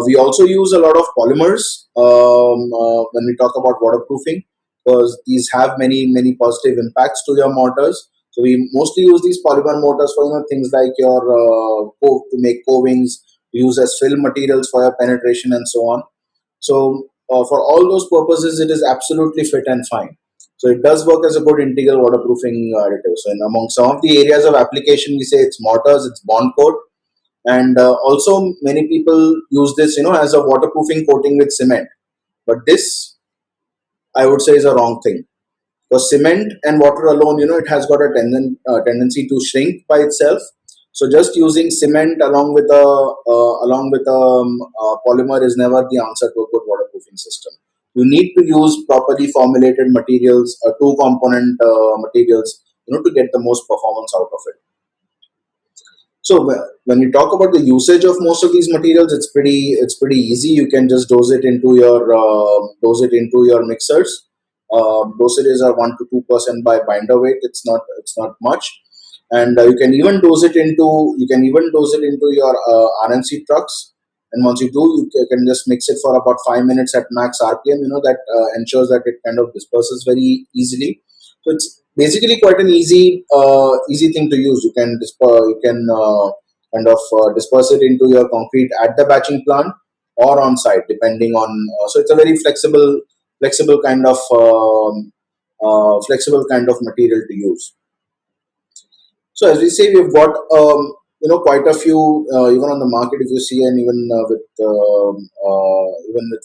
We also use a lot of polymers when we talk about waterproofing, because these have many positive impacts to your mortars. So we mostly use these polymer mortars for things like your to make covings, use as fill materials for your penetration and so on. So for all those purposes, it is absolutely fit and fine. So it does work as a good integral waterproofing additive. So in among some of the areas of application, we say it's mortars, it's bond coat, and also many people use this, as a waterproofing coating with cement. But this, I would say, is a wrong thing. Because cement and water alone, it has got a tendency to shrink by itself. So just using cement along with polymer is never the answer to a good waterproofing system. You need to use properly formulated materials, two component materials, to get the most performance out of it. So when we talk about the usage of most of these materials, it's pretty easy. You can just dose it into your mixers. Dosages are 1 to 2% by binder weight. It's not much, and you can even dose it into your RMC trucks. And once you do, you can just mix it for about 5 minutes at max RPM. That ensures that it kind of disperses very easily. So it's basically quite an easy thing to use. You can disperse it into your concrete at the batching plant or on site, depending on. So it's a very flexible kind of material to use. So as we say, we've got quite a few even on the market. If you see, and even with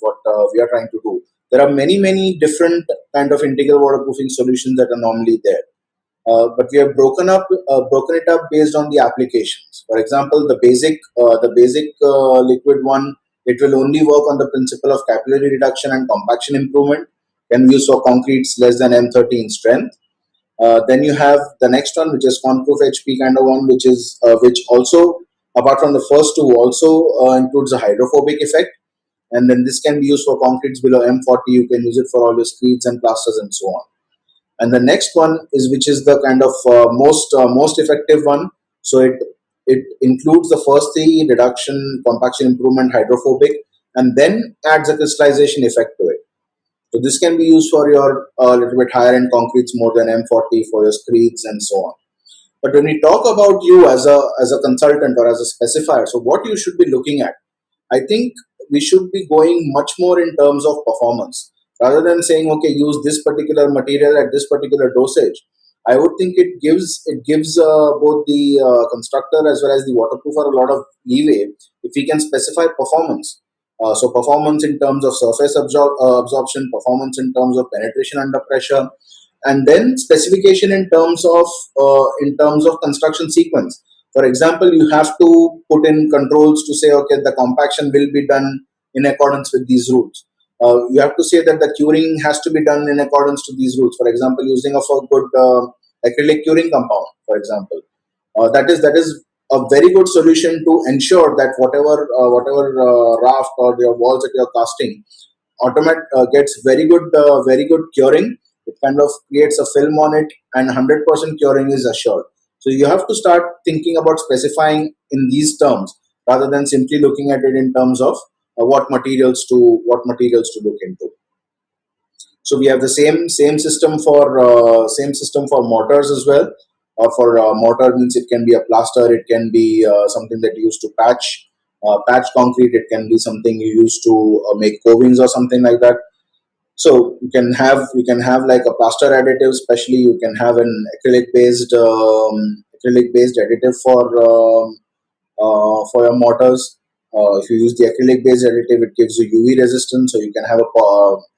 what we are trying to do, there are many different kind of integral waterproofing solutions that are normally there. But we have broken it up based on the applications. For example, the basic liquid one, it will only work on the principle of capillary reduction and compaction improvement. Can be used for concretes less than M30 in strength. Then you have the next one, which is Conproof HP kind of one, which also, apart from the first two, also includes a hydrophobic effect. And then this can be used for concretes below M40. You can use it for all your screeds and plasters and so on. And the next one which is the kind of most effective one. So it includes the first three: reduction, compaction improvement, hydrophobic, and then adds a crystallization effect to it. So this can be used for your little bit higher end concretes more than M40, for your screeds and so on. But when we talk about you as a consultant or as a specifier, so what you should be looking at, I think we should be going much more in terms of performance rather than saying, okay, use this particular material at this particular dosage. I would think it gives both the constructor as well as the waterproofer a lot of leeway if we can specify performance. So performance in terms of surface absorption, performance in terms of penetration under pressure, and then specification in terms of construction sequence. For example, you have to put in controls to say, okay, the compaction will be done in accordance with these rules. You have to say that the curing has to be done in accordance to these rules. For example, using of a good acrylic curing compound, for example. That is a very good solution to ensure that whatever raft or your walls that you're casting gets very good curing. It kind of creates a film on it, and 100% curing is assured. So you have to start thinking about specifying in these terms rather than simply looking at it in terms of what materials to look into. So we have the same system for mortars as well. Or for mortar means it can be a plaster, it can be something that you use to patch concrete, it can be something you use to make covings or something like that. So you can have like a plaster additive, especially you can have an acrylic based additive for your mortars. If you use the acrylic based additive, it gives you UV resistance, so you can have a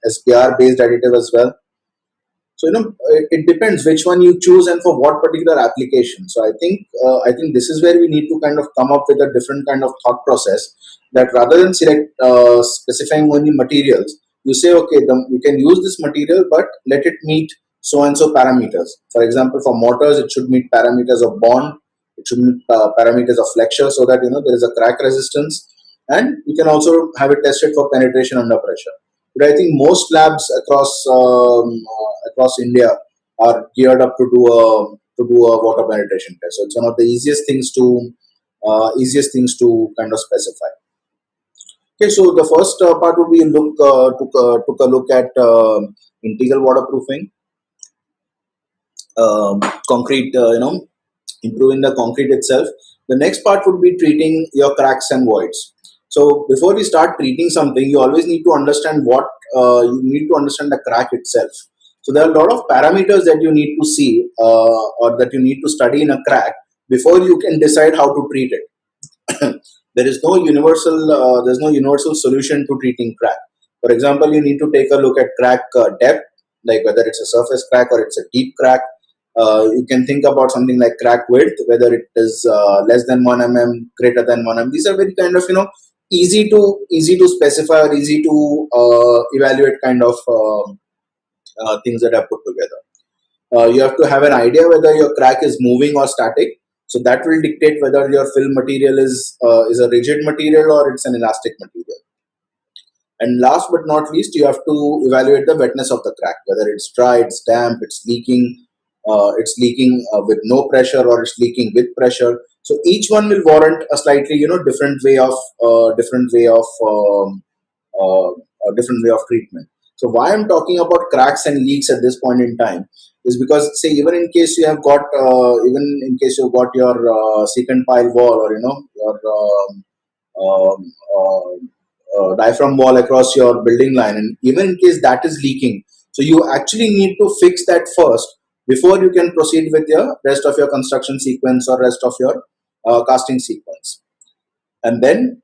SPR based additive as well. So it depends which one you choose and for what particular application. So I think this is where we need to kind of come up with a different kind of thought process, that rather than specifying only materials, you say, okay, you can use this material, but let it meet so and so parameters. For example, for mortars, it should meet parameters of bond, it should meet parameters of flexure, so that there is a crack resistance, and you can also have it tested for penetration under pressure. But I think most labs across India are geared up to do a water penetration test. So it's one of the easiest things to kind of specify. Okay, so the first part would be took a look at integral waterproofing, concrete, improving the concrete itself. The next part would be treating your cracks and voids. So before we start treating something, you always need to understand the crack itself. So there are a lot of parameters that you need to see, or that you need to study in a crack before you can decide how to treat it. There's no universal solution to treating crack. For example, you need to take a look at crack depth, like whether it's a surface crack or it's a deep crack. You can think about something like crack width, whether it is less than 1 mm, greater than 1 mm. These are very kind of easy to specify or easy to evaluate kind of things that are put together. You have to have an idea whether your crack is moving or static. So that will dictate whether your film material is a rigid material or it's an elastic material. And last but not least, you have to evaluate the wetness of the crack, whether it's dry, it's damp, it's leaking with no pressure, or it's leaking with pressure. So each one will warrant a slightly different way of treatment. So why I'm talking about cracks and leaks at this point in time is because, say, even in case you've got your secant pile wall, or your diaphragm wall across your building line, and even in case that is leaking, so you actually need to fix that first before you can proceed with your rest of your construction sequence or rest of your casting sequence. And then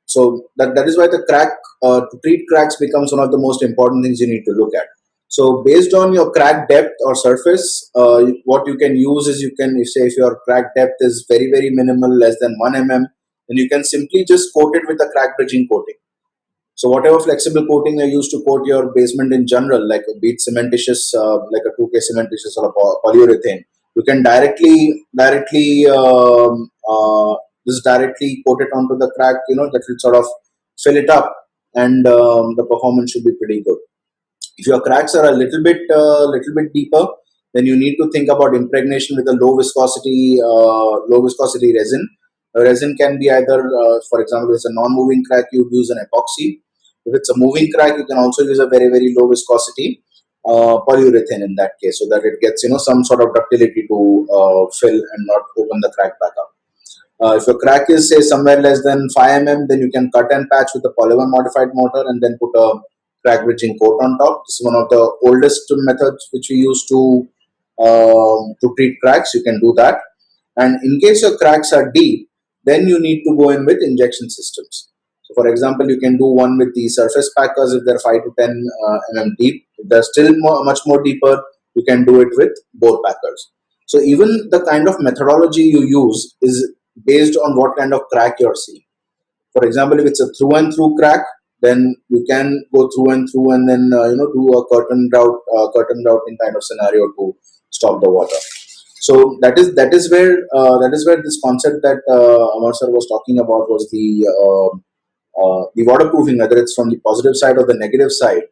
so that is why the crack to treat cracks becomes one of the most important things you need to look at. So based on your crack depth or surface, what you can use is, if your crack depth is very, very minimal, less than 1 mm, then you can simply just coat it with a crack bridging coating. So whatever flexible coating you use to coat your basement in general, like a bead cementitious, like a 2K cementitious or a polyurethane, you can directly coat it onto the crack. That will sort of fill it up, and the performance should be pretty good. If your cracks are a little bit deeper, then you need to think about impregnation with a low viscosity resin. A resin can be either, for example, if it's a non-moving crack, you use an epoxy. If it's a moving crack, you can also use a very, very low viscosity polyurethane in that case, so that it gets some sort of ductility to fill and not open the crack back up. If your crack is, say, somewhere less than 5 mm, then you can cut and patch with a polymer modified mortar and then put a crack bridging coat on top. This is one of the oldest methods which we use to treat cracks. You can do that. And in case your cracks are deep, then you need to go in with injection systems. So for example, you can do one with the surface packers if they're 5 to 10 mm deep. If they're still much more deeper, you can do it with bore packers. So even the kind of methodology you use is based on what kind of crack you're seeing. For example, if it's a through and through crack, then you can go through and through and then do a curtain routing kind of scenario to stop the water. So that is where this concept that Amar sir was talking about was the waterproofing, whether it's from the positive side or the negative side.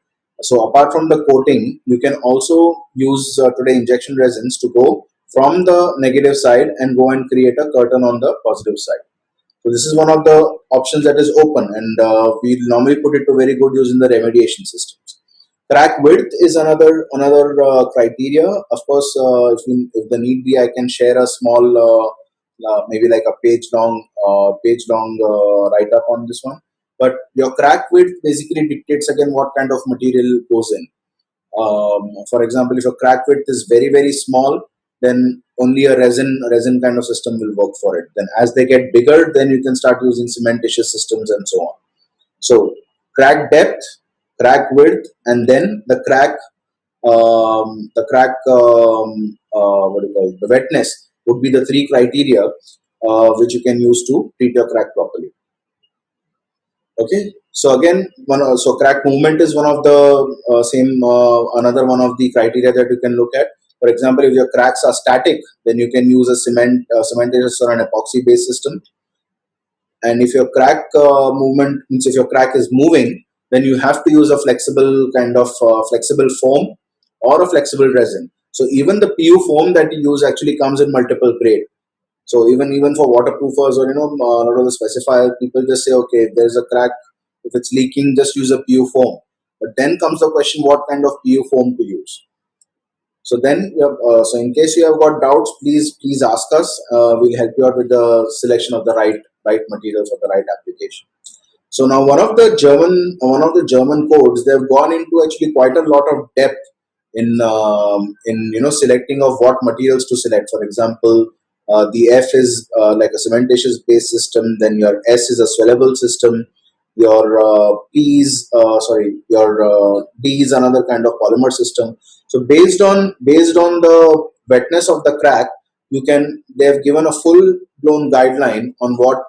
So apart from the coating, you can also use today injection resins to go from the negative side and go and create a curtain on the positive side. So this is one of the options that is open, and we normally put it to very good use in the remediation systems. Crack width is another criteria. Of course, if the need be, I can share a small, maybe like a page long write up on this one. But your crack width basically dictates again what kind of material goes in. For example, if your crack width is very small, then only a resin kind of system will work for it. Then as they get bigger, then you can start using cementitious systems and so on. So crack depth, crack width, and then what do you call it? The wetness would be the three criteria which you can use to treat your crack properly. Okay, so again, so crack movement is one of the another one of the criteria that you can look at. For example, if your cracks are static, then you can use a cementitious or an epoxy based system. And if your crack movement means if your crack is moving, then you have to use a flexible kind of flexible foam or a flexible resin. So even the PU foam that you use actually comes in multiple grade. So even for waterproofers or a lot of the specifier, people just say, okay, if there's a crack, if it's leaking, just use a PU foam. But then comes the question, what kind of PU foam to use? So then, so in case you have got doubts, please ask us. We'll help you out with the selection of the right materials for the right application. So now one of the German codes, they've gone into actually quite a lot of depth in selecting of what materials to select. For example, the F is like a cementitious based system. Then your S is a swellable system. Your D is another kind of polymer system. So based on the wetness of the crack, they have given a full blown guideline on what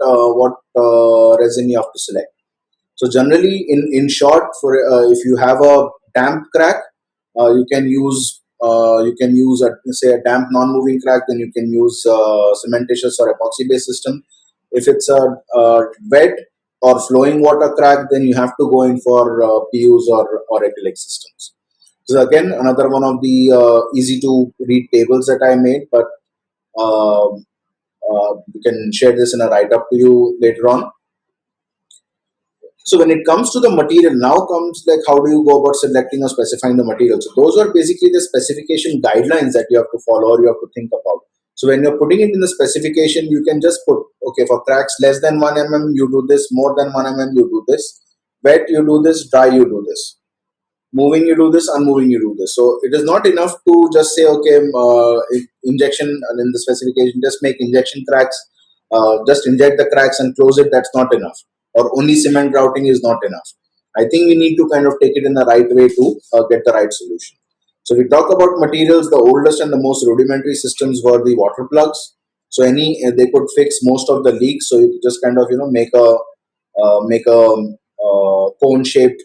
resin you have to select. So generally, in short, for if you have a damp crack, you can use say a damp non-moving crack, then you can use cementitious or epoxy based system. If it's a wet or flowing water crack, then you have to go in for PUs or acrylic systems. So again, another one of the easy to read tables that I made, but we can share this in a write up to you later on. So when it comes to the material, now comes like how do you go about selecting or specifying the material. So those are basically the specification guidelines that you have to follow or you have to think about. So when you're putting it in the specification, you can just put, okay, for cracks less than 1 mm, you do this, more than 1 mm, you do this, wet, you do this, dry, you do this. Moving, you do this, unmoving, you do this. So it is not enough to just say, okay, injection in the specification, just make injection cracks, just inject the cracks and close it. That's not enough. Or only cement grouting is not enough. I think we need to kind of take it in the right way to get the right solution. So we talk about materials. The oldest and the most rudimentary systems were the water plugs. So they could fix most of the leaks. So you just kind of make a cone shaped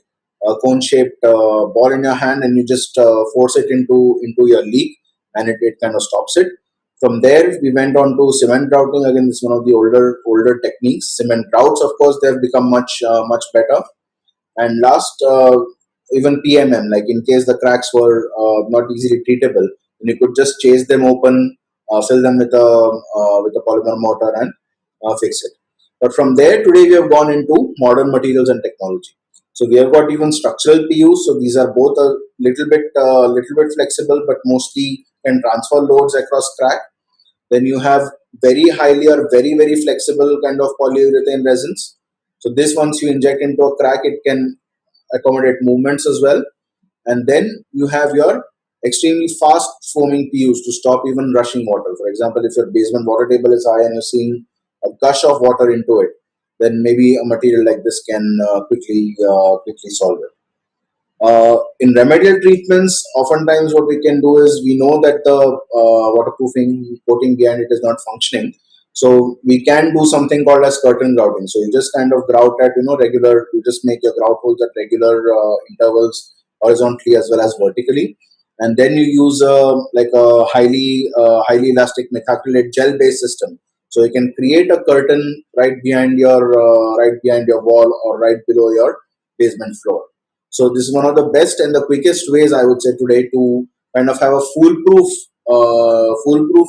ball in your hand, and you just force it into your leak, and it kind of stops it. From there, we went on to cement grouting. Again, this is one of the older techniques. Cement grouts, of course, they have become much better. And last, even PMM, like in case the cracks were not easily treatable, then you could just chase them open, fill them with a polymer mortar, and fix it. But from there, today we have gone into modern materials and technology. So we have got even structural PUs. So these are both a little bit flexible, but mostly can transfer loads across crack. Then you have very highly or very flexible kind of polyurethane resins. So this, once you inject into a crack, it can accommodate movements as well. And then you have your extremely fast foaming PUs to stop even rushing water. For example, if your basement water table is high and you're seeing a gush of water into it, then maybe a material like this can quickly solve it. In remedial treatments, oftentimes what we can do is, we know that the waterproofing coating behind it is not functioning. So we can do something called as curtain grouting. So you just kind of grout at you just make your grout holes at regular intervals, horizontally as well as vertically. and then you use like a highly elastic methacrylate gel based system. So you can create a curtain right behind your wall or right below your basement floor. So this is one of the best and the quickest ways, I would say, today to kind of have a foolproof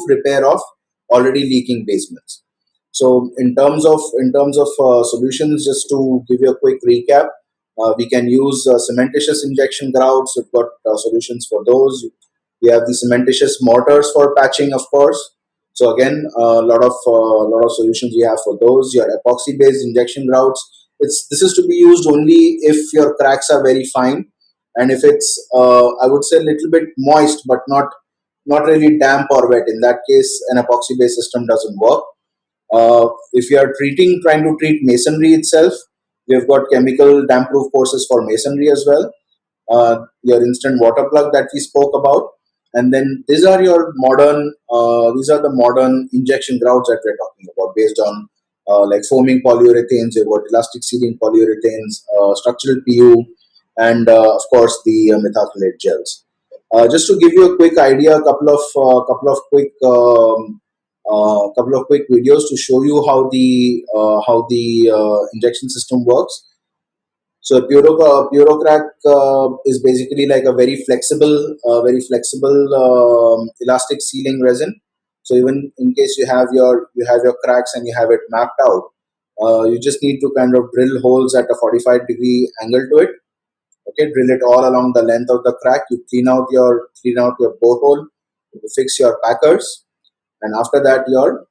repair of already leaking basements. So in terms of solutions, just to give you a quick recap, we can use cementitious injection grouts. We've got solutions for those. We have the cementitious mortars for patching, of course. So again, a lot of solutions we have for those. Your epoxy-based injection grouts. This is to be used only if your cracks are very fine, and if it's I would say a little bit moist, but not really damp or wet. In that case, an epoxy-based system doesn't work. If you are trying to treat masonry itself, we have got chemical damp-proof courses for masonry as well. Your instant water plug that we spoke about, and then these are the modern injection grouts that we're talking about, based on like foaming polyurethanes. You've got elastic sealing polyurethanes, structural PU, and of course the methacrylate gels. Just to give you a quick idea, a couple of quick videos to show you how the injection system works. So PuroCrack is basically like a very flexible elastic sealing resin. So even in case you have your cracks and you have it mapped out, you just need to kind of drill holes at a 45-degree angle to it. Okay, drill it all along the length of the crack. You clean out your borehole, you fix your packers, and after that your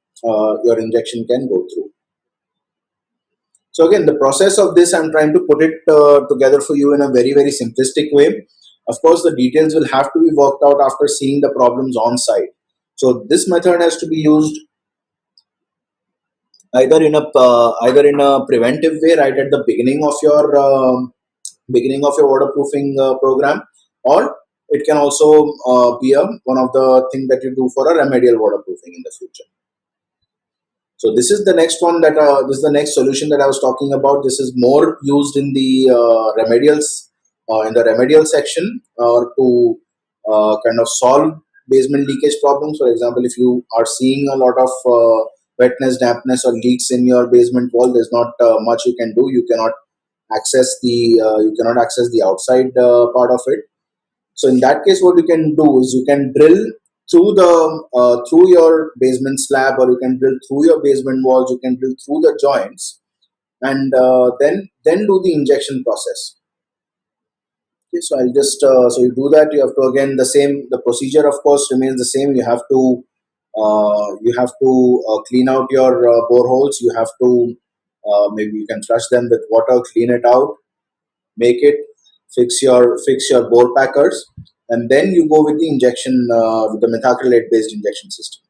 injection can go through. So again, the process of this, I'm trying to put it together for you in a very simplistic way. Of course, the details will have to be worked out after seeing the problems on site. So this method has to be used either in a preventive way right at the beginning of your waterproofing program, or it can also be one of the things that you do for a remedial waterproofing in the future. So this is the next one this is the next solution that I was talking about. This is more used in the remedial section, or to kind of solve basement leakage problems. For example, if you are seeing a lot of wetness, dampness, or leaks in your basement wall, there's not much you can do. You cannot access the outside part of it. So in that case, what you can do is you can drill through your basement slab, or you can drill through your basement walls. You can drill through the joints, and then do the injection process. Okay, so I'll just so you do that. You have to, again, the procedure of course remains the same. You have to clean out your boreholes. You have to maybe you can flush them with water, clean it out, make it, fix your bore packers, and then you go with the injection with the methacrylate based injection system.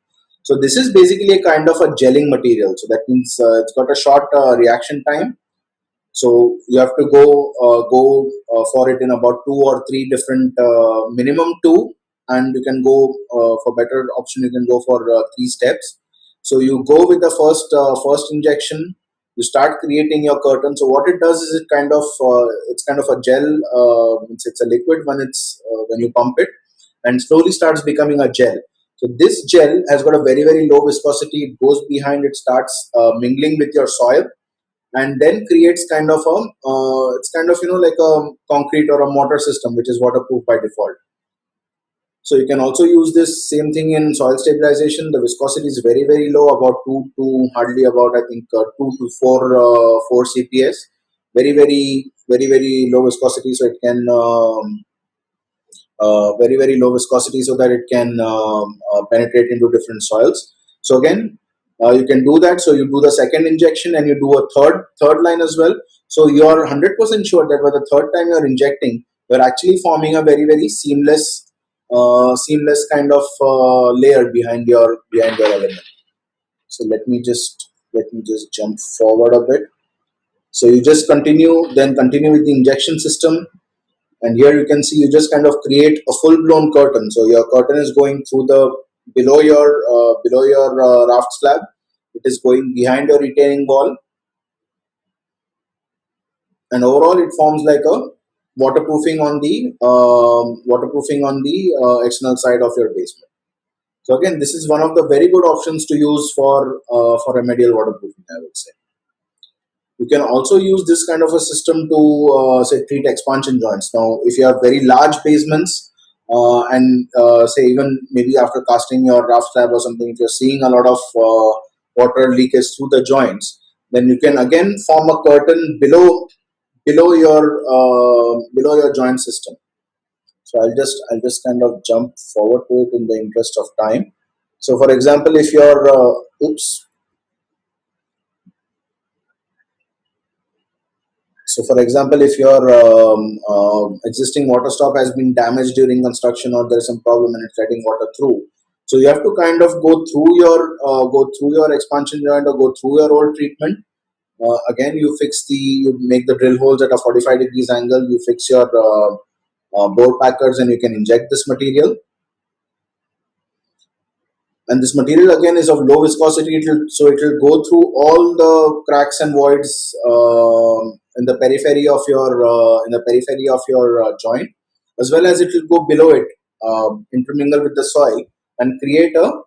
So this is basically a kind of a gelling material. So that means it's got a short reaction time. So you have to go for it in about 2 or 3 different, minimum 2, and you can go for better option. You can go for 3 steps. So you go with the first injection. You start creating your curtain. So what it does is it's kind of a gel. It's a liquid when you pump it, and slowly starts becoming a gel. So this gel has got a very low viscosity. It goes behind. It starts mingling with your soil, and then creates kind of it's kind of like a concrete or a mortar system, which is waterproof by default. So you can also use this same thing in soil stabilization. The viscosity is very low, about 2 to hardly about, I think, 2 to 4 CPS. Very low viscosity, so it can very low viscosity, so that it can penetrate into different soils. So again, you can do that. So you do the second injection, and you do a third line as well. So you are 100% sure that by the third time you are injecting, you are actually forming a very seamless kind of layer behind your element. So let me just jump forward a bit. So you just continue with the injection system, and here you can see you just kind of create a full blown curtain. So your curtain is going through the below your raft slab. It is going behind your retaining wall, and overall it forms like waterproofing on the external side of your basement. So again, this is one of the very good options to use for remedial waterproofing, I would say. You can also use this kind of a system to say treat expansion joints. Now, if you have very large basements and say even maybe after casting your rough slab or something, if you're seeing a lot of water leakage through the joints, then you can again form a curtain below your joint system. So I'll just kind of jump forward to it in the interest of time. So for example, if your So, for example, if your existing water stop has been damaged during construction, or there's some problem and it's letting water through, so you have to kind of go through your expansion joint or go through your old treatment. Again, you make the drill holes at a 45 degrees angle. You fix your bore packers, and you can inject this material. And this material again is of low viscosity, so it will go through all the cracks and voids in the periphery of your joint, as well as it will go below it, intermingle with the soil, and create a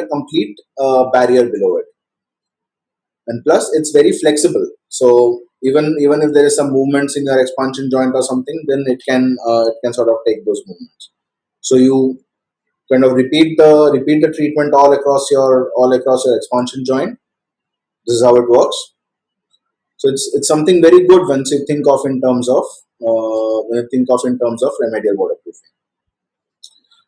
complete barrier below it. And plus, it's very flexible. So even if there is some movements in your expansion joint or something, then it can sort of take those movements. So you kind of repeat the treatment all across your expansion joint. This is how it works. So it's something very good once you think of in terms of remedial waterproofing.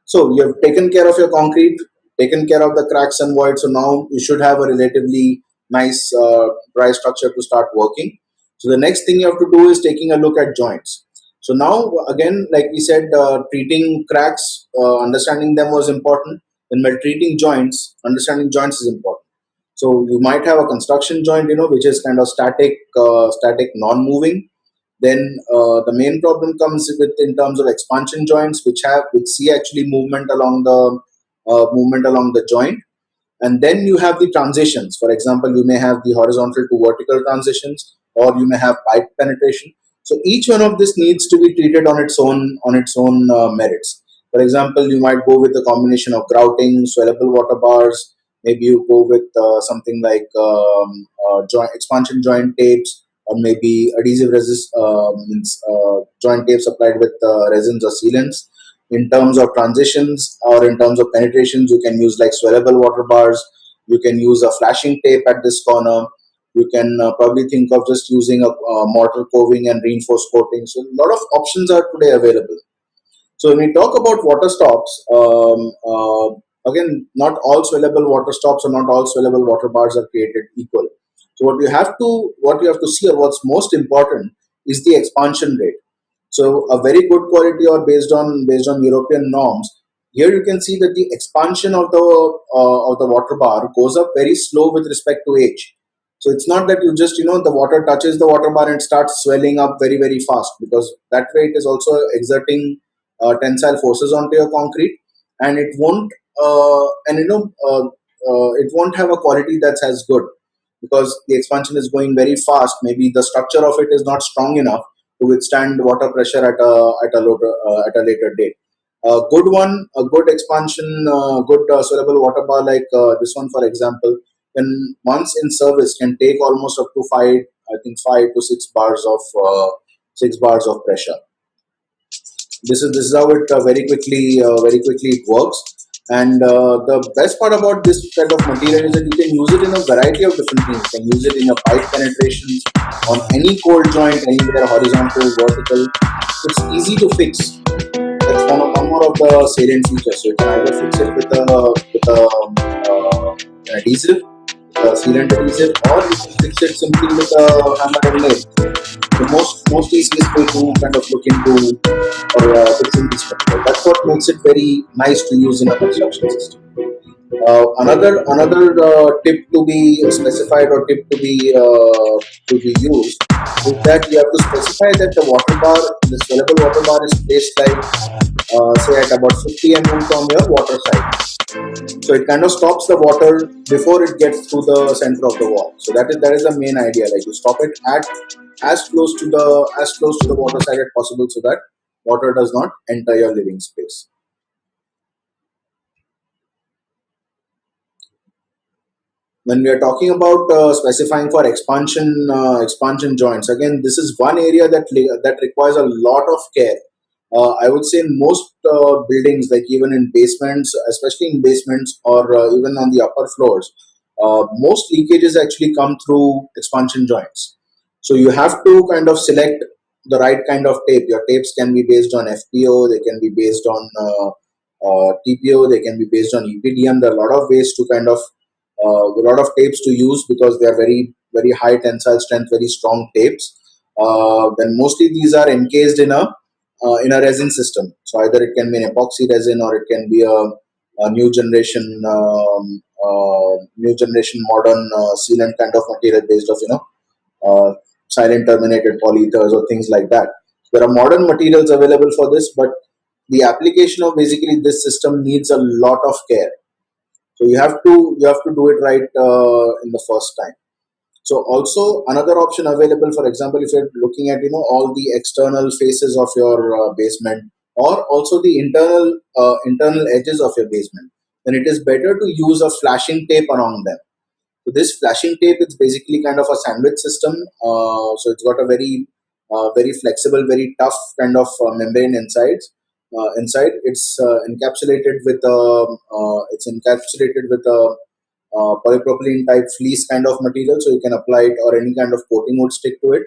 So you have taken care of your concrete, taken care of the cracks and voids. So now you should have a relatively nice dry structure to start working. So the next thing you have to do is taking a look at joints. So now again, like we said, treating cracks, understanding them was important. Then while treating joints, understanding joints is important. So you might have a construction joint, which is kind of static, non-moving. Then the main problem comes with in terms of expansion joints, which see actually movement along the joint. And then you have the transitions. For example, you may have the horizontal to vertical transitions, or you may have pipe penetration. So each one of this needs to be treated on its own merits. For example, you might go with a combination of grouting, swellable water bars. Maybe you go with something like expansion joint tapes, or maybe adhesive joint tapes applied with resins or sealants. In terms of transitions or in terms of penetrations, you can use like swellable water bars. You can use a flashing tape at this corner. You can probably think of just using a mortar coving and reinforced coating. So a lot of options are today available. So when we talk about water stops, again, not all swellable water stops or not all swellable water bars are created equal. So what you have to see, or what's most important, is the expansion rate. So a very good quality, or based on European norms, here you can see that the expansion of the water bar goes up very slow with respect to age. So it's not that you just the water touches the water bar and starts swelling up very very fast, because that way it is also exerting tensile forces onto your concrete, and it won't it won't have a quality that's as good, because the expansion is going very fast. Maybe the structure of it is not strong enough to withstand water pressure at a later date. A good expansion, good swellable water bar like this one, for example, when once in service, can take almost up to 5 to 6 bars of pressure. This is how it very quickly it works. And the best part about this kind of material is that you can use it in a variety of different things. You can use it in your pipe penetrations, on any cold joint, anywhere, horizontal, vertical. It's easy to fix. That's one more of the salient features. So you can either fix it with an adhesive, sealant adhesive, or you can fix it simply with a hammer and nail. The most easiest way to kind of look into or fixing this material. That's what makes it very nice to use in a construction system. Another tip to be specified, or tip to be used, is that you have to specify that the water bar, the swellable water bar, is placed like say at about 50 mm from your water side. So it kind of stops the water before it gets through the center of the wall. So that is the main idea. Like you stop it at as close to the water side as possible, so that water does not enter your living space. When we are talking about specifying for expansion joints, again, this is one area that requires a lot of care. I would say in most buildings, like even in basements, especially in basements or even on the upper floors, most leakages actually come through expansion joints. So you have to kind of select the right kind of tape. Your tapes can be based on FPO, they can be based on TPO, they can be based on EPDM. There are a lot of ways to kind of a lot of tapes to use, because they are very high tensile strength, very strong tapes. Then mostly these are encased in a resin system. So either it can be an epoxy resin, or it can be a new generation modern sealant kind of material based of silent terminated polyethers or things like that. There are modern materials available for this, but the application of basically this system needs a lot of care. So you have to do it right in the first time. So also another option available, for example, if you're looking at all the external faces of your basement, or also the internal edges of your basement, then it is better to use a flashing tape around them. So this flashing tape is basically kind of a sandwich system. So it's got a very flexible, very tough kind of membrane inside. Inside, it's encapsulated with a polypropylene type fleece kind of material, so you can apply it, or any kind of coating would stick to it.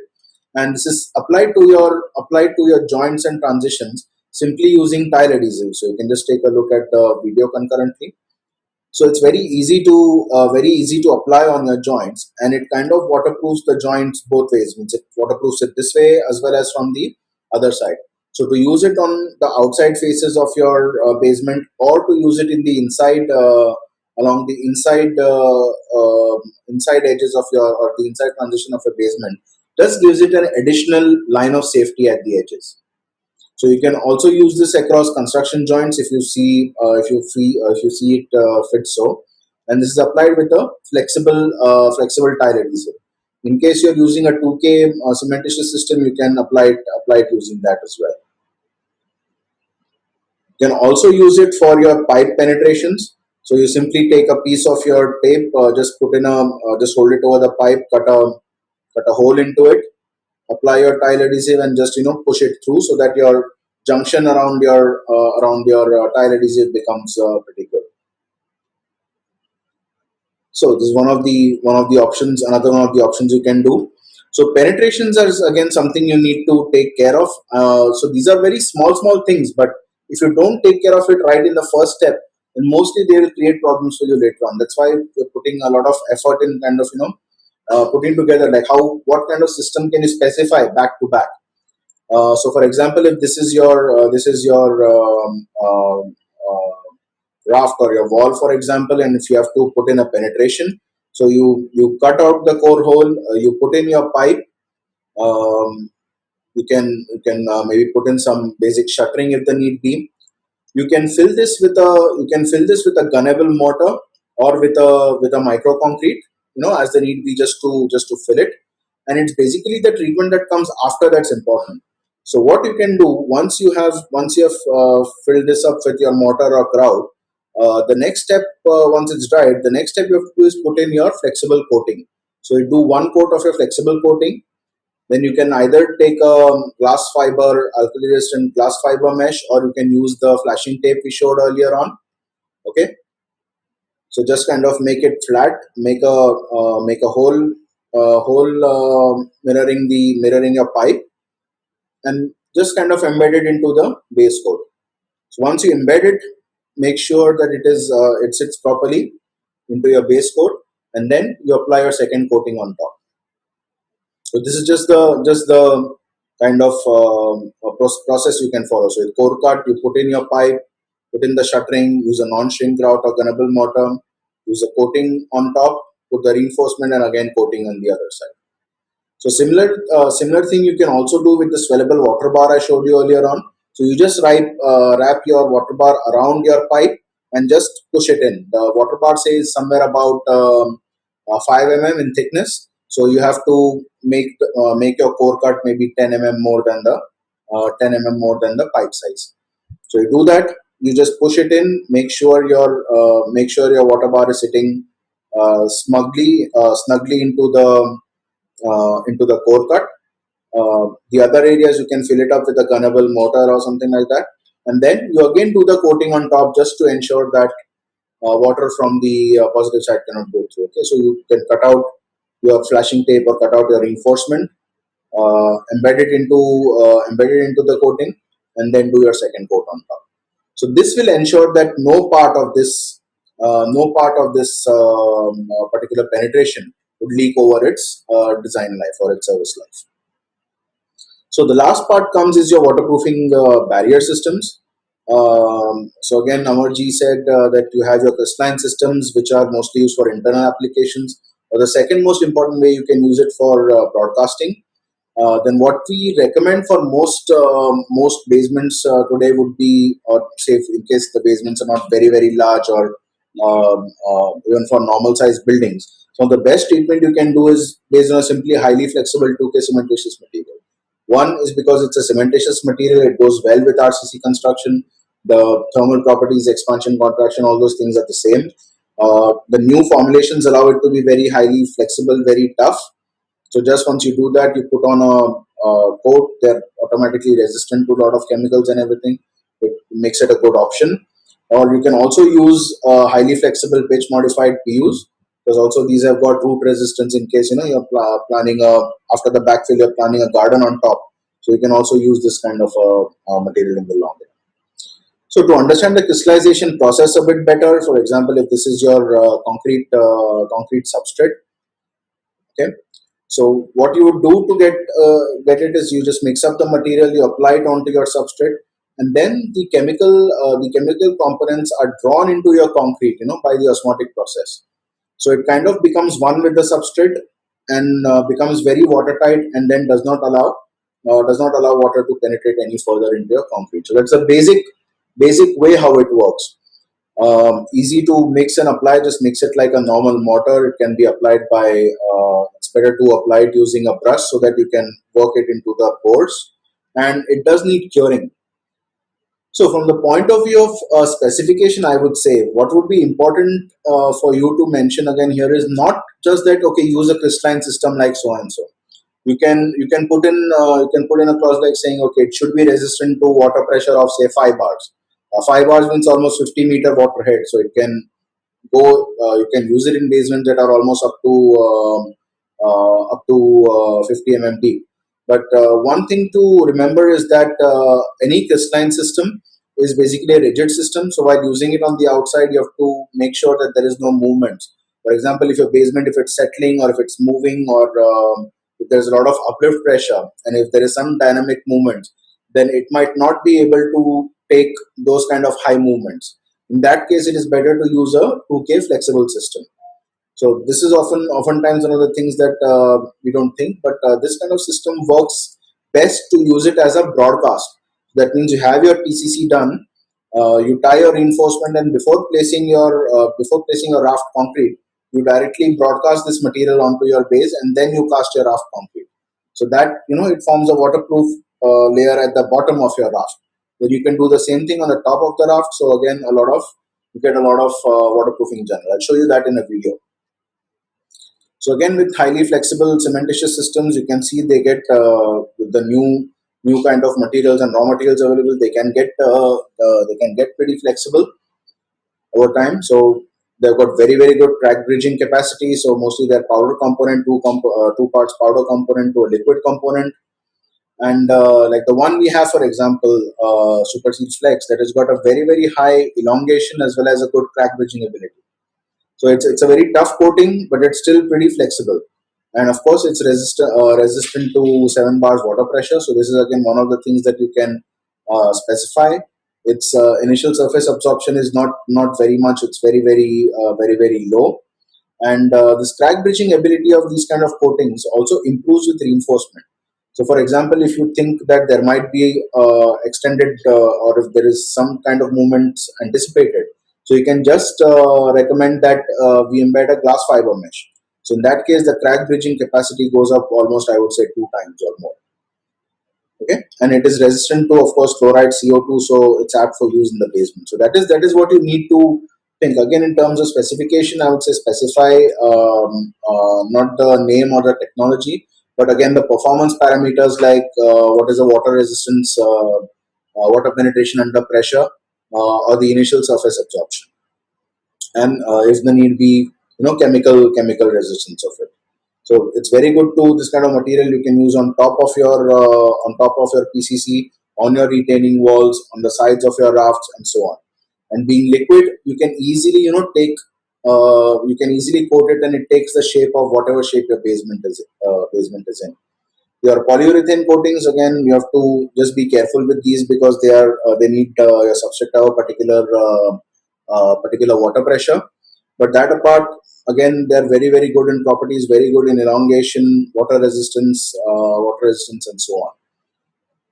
And this is applied to your joints and transitions simply using tile adhesive. So you can just take a look at the video concurrently. So it's very easy to apply on your joints, and it kind of waterproofs the joints both ways. Means it waterproofs it this way as well as from the other side. So to use it on the outside faces of your basement, or to use it in the inside, along the inside edges of your, or the inside transition of a basement, just gives it an additional line of safety at the edges. So you can also use this across construction joints if you see it fit so. And this is applied with a flexible tile adhesive. In case you're using a 2K cementitious system, you can apply it using that as well. You can also use it for your pipe penetrations. So you simply take a piece of your tape, just hold it over the pipe, cut a hole into it, apply your tile adhesive, and just push it through, so that your junction around your tile adhesive becomes pretty good. So this is one of the options. Another one of the options you can do. So penetrations are again something you need to take care of. So these are very small things, but if you don't take care of it right in the first step, then mostly they will create problems for you later on. That's why you're putting a lot of effort in kind of putting together, like what kind of system can you specify back to back. So for example, if this is your raft or your wall, for example, and if you have to put in a penetration, so you cut out the core hole, you put in your pipe. um, you can maybe put in some basic shuttering if the need be. You can fill this with a gunnable mortar, or with a micro concrete, as the need be, just to fill it. And it's basically the treatment that comes after that's important. So what you can do, once you have filled this up with your mortar or grout, the next step, once it's dried, the next step you have to do is put in your flexible coating. So you do one coat of your flexible coating. Then you can either take a glass fiber, alkali resistant glass fiber mesh, or you can use the flashing tape we showed earlier on. Okay, so just kind of make it flat, make a hole mirroring your pipe, and just kind of embed it into the base coat. So once you embed it, make sure that it sits properly into your base coat, and then you apply your second coating on top. So this is just the kind of process you can follow. So with core cut, you put in your pipe, put in the shuttering, use a non-shrink grout or gunnable mortar, use a coating on top, put the reinforcement, and again coating on the other side. So similar thing you can also do with the swellable water bar I showed you earlier on. So you just wrap your water bar around your pipe and just push it in. The water bar says somewhere about 5 mm in thickness. So you have to make your core cut maybe 10 mm more than the 10 mm more than the pipe size. So you do that. You just push it in. Make sure your water bar is sitting snugly into the core cut. The other areas you can fill it up with a gunnable mortar or something like that, and then you again do the coating on top just to ensure that water from the positive side cannot go through. Okay, so you can cut out your flashing tape or cut out your reinforcement, embed it into the coating, and then do your second coat on top. So this will ensure that no part of this particular penetration would leak over its design life or its service life. So the last part comes is your waterproofing barrier systems. So again, Amarji said that you have your crystalline systems, which are mostly used for internal applications. The second most important way you can use it for broadcasting. Then what we recommend for most basements today would be, or say in case the basements are not very large, or even for normal sized buildings. So the best treatment you can do is based on a simply highly flexible 2K cementitious material. One is because it's a cementitious material; it goes well with RCC construction. The thermal properties, expansion, contraction, all those things are the same. The new formulations allow it to be very highly flexible, very tough. So just once you do that, you put on a coat, they're automatically resistant to a lot of chemicals and everything. It makes it a good option. Or you can also use highly flexible pitch modified PUs, because also these have got root resistance in case you're planning after the backfill you're planning a garden on top. So you can also use this kind of material in the long run. So to understand the crystallization process a bit better, for example, if this is your concrete substrate, okay. So what you would do to get it is you just mix up the material, you apply it onto your substrate, and then the chemical components are drawn into your concrete, by the osmotic process. So it kind of becomes one with the substrate and becomes very watertight, and then does not allow water to penetrate any further into your concrete. So that's a basic way how it works. Easy to mix and apply. Just mix it like a normal mortar. It can be applied by it's better to apply it using a brush so that you can work it into the pores, and it does need curing. So from the point of view of specification, I would say what would be important for you to mention again here is not just that okay, use a crystalline system like so and so. You can put in a clause like saying okay, it should be resistant to water pressure of say 5 bars. 5 bars means almost 50-meter water head, so it can go. You can use it in basements that are almost up to 50 mm deep. But one thing to remember is that any crystalline system is basically a rigid system. So while using it on the outside, you have to make sure that there is no movement. For example, if your basement, if it's settling or if it's moving, or if there's a lot of uplift pressure, and if there is some dynamic movement, then it might not be able to take those kind of high movements. In that case, it is better to use a 2K flexible system. So this is oftentimes one of the things that we don't think, but this kind of system works best to use it as a broadcast. That means you have your PCC done, you tie your reinforcement, and before placing your raft concrete, you directly broadcast this material onto your base, and then you cast your raft concrete. So that it forms a waterproof layer at the bottom of your raft. Then you can do the same thing on the top of the raft. So again, you get a lot of waterproofing in general. I'll show you that in a video. So again, with highly flexible cementitious systems, you can see they get with the new kind of materials and raw materials available. They can get pretty flexible over time. So they've got very good crack bridging capacity. So mostly they're powder component, two parts powder component to a liquid component. And like the one we have, for example, Super Seal Flex, that has got a very high elongation as well as a good crack bridging ability. So it's a very tough coating, but it's still pretty flexible. And of course, it's resistant to 7 bars water pressure. So this is again one of the things that you can specify. Its initial surface absorption is not very much. It's very low. And this crack bridging ability of these kind of coatings also improves with reinforcement. So for example, if you think that there might be extended or if there is some kind of movement anticipated, so you can just recommend that we embed a glass fiber mesh. So in that case, the crack bridging capacity goes up almost, I would say, 2 times or more. Okay, and it is resistant to, of course, chloride, CO2, so it's apt for use in the basement. So that is what you need to think. Again, in terms of specification, I would say specify not the name or the technology, but again the performance parameters like what is the water resistance, water penetration under pressure, or the initial surface absorption, and if the need be, chemical resistance of it. So it's very good to this kind of material you can use on top of your PCC, on your retaining walls, on the sides of your rafts, and so on. And being liquid, you can easily take you can easily coat it, and it takes the shape of whatever shape your basement is in. Your polyurethane coatings, again, you have to just be careful with these because they need your substrate to have a particular water pressure. But that apart, again, they are very, very good in properties, very good in elongation, water resistance, and so on.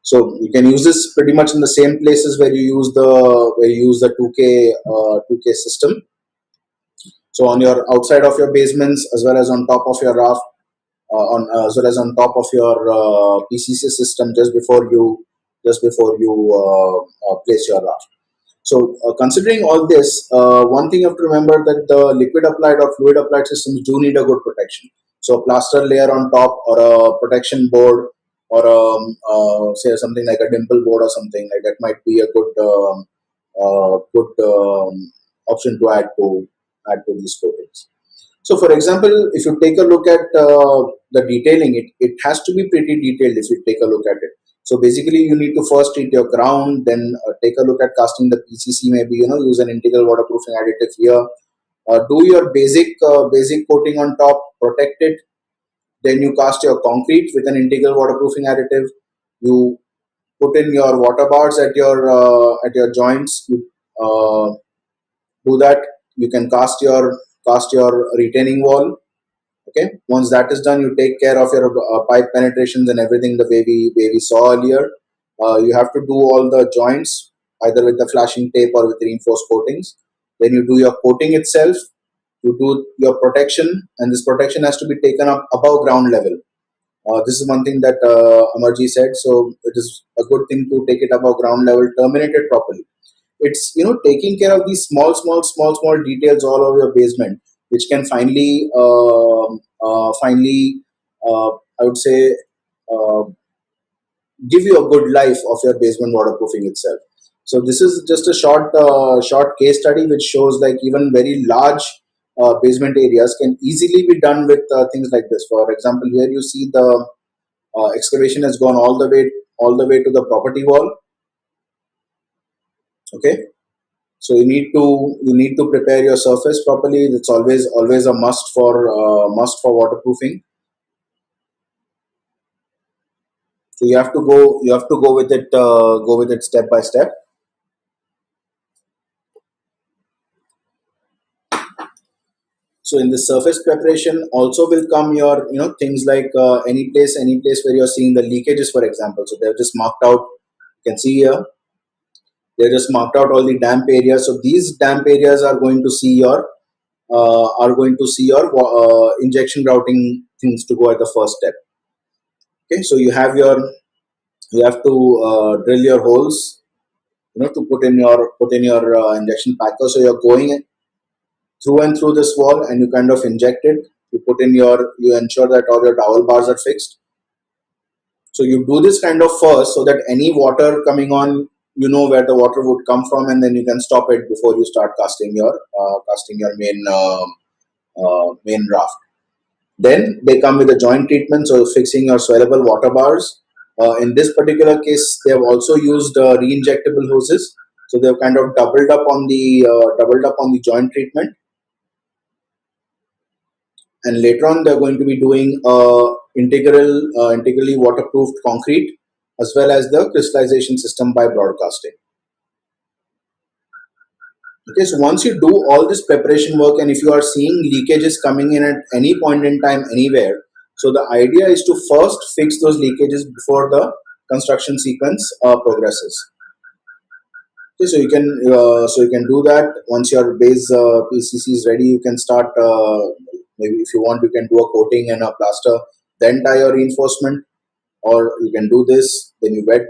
So you can use this pretty much in the same places where you use the 2K system. So on your outside of your basements, as well as on top of your raft, as well as on top of your PCC system, just before you place your raft. So considering all this, one thing you have to remember that the liquid applied or fluid applied systems do need a good protection. So a plaster layer on top, or a protection board, or say something like a dimple board or something like that might be a good option to add to these coatings. So, for example, if you take a look at the detailing, it has to be pretty detailed if you take a look at it. So, basically, you need to first treat your ground, then take a look at casting the PCC, maybe, use an integral waterproofing additive here. Do your basic coating on top, protect it. Then you cast your concrete with an integral waterproofing additive. You put in your water bars at your joints. You do that. You can cast your retaining wall. Okay, once that is done, you take care of your pipe penetrations and everything the way we saw earlier. You have to do all the joints either with the flashing tape or with reinforced coatings. Then you do your coating itself. You do your protection, and this protection has to be taken up above ground level. This is one thing that Amarji said. So it is a good thing to take it above ground level, terminate it properly. It's taking care of these small details all over your basement, which can finally, I would say, uh, give you a good life of your basement waterproofing itself. So this is just a short case study which shows like even very large basement areas can easily be done with things like this. For example, here you see the excavation has gone all the way to the property wall. Okay, so you need to prepare your surface properly. It's always a must for waterproofing. So you have to go with it step by step. So in the surface preparation also will come your things like any place where you're seeing the leakages, for example. So they're just marked out. You can see here they're just marked out all the damp areas. So these damp areas are going to see your injection routing things to go at the first step. Okay, so you have to drill your holes, to put in your injection packer. So you're going through and through this wall, and you kind of inject it. You ensure that all your dowel bars are fixed. So you do this kind of first, so that any water coming on, you know where the water would come from, and then you can stop it before you start casting your main raft. Then they come with a joint treatment, so fixing your swellable water bars. In this particular case, they have also used re-injectable hoses, so they've kind of doubled up on the joint treatment. And later on, they're going to be doing integrally waterproofed concrete, as well as the crystallization system by broadcasting. Okay, so once you do all this preparation work, and if you are seeing leakages coming in at any point in time anywhere, so the idea is to first fix those leakages before the construction sequence progresses. Okay, so you can do that once your base PCC is ready. You can start Maybe if you want, you can do a coating and a plaster, then tie your reinforcement, or you can do this, then you wet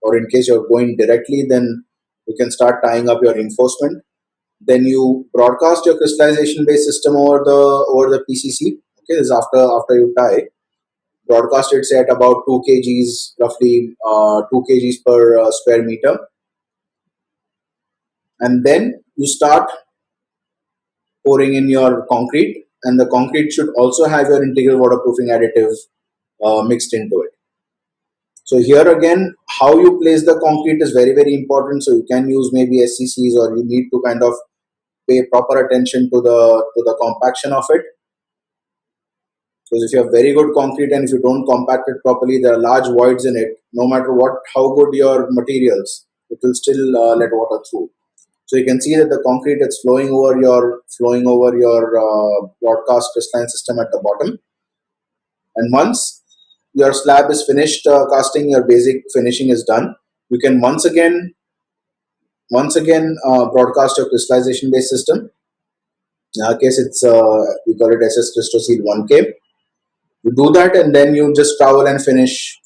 or in case you're going directly, then you can start tying up your reinforcement. Then you broadcast your crystallization based system over the PCC. Okay, this is after you tie. Broadcast it, say, at about 2 kgs, roughly 2 kgs per square meter, and then you start pouring in your concrete, and the concrete should also have your integral waterproofing additive mixed into it. So here again, how you place the concrete is very, very important. So you can use maybe SCCs, or you need to kind of pay proper attention to the compaction of it. Because if you have very good concrete and if you don't compact it properly, there are large voids in it. No matter how good your materials, it will still let water through. So you can see that the concrete is flowing over your broadcast crystalline system at the bottom. And once your slab is finished casting, your basic finishing is done, you can once again broadcast your crystallization based system. In our case, it's we call it SS Crystal 1K. You do that, and then you just trowel and finish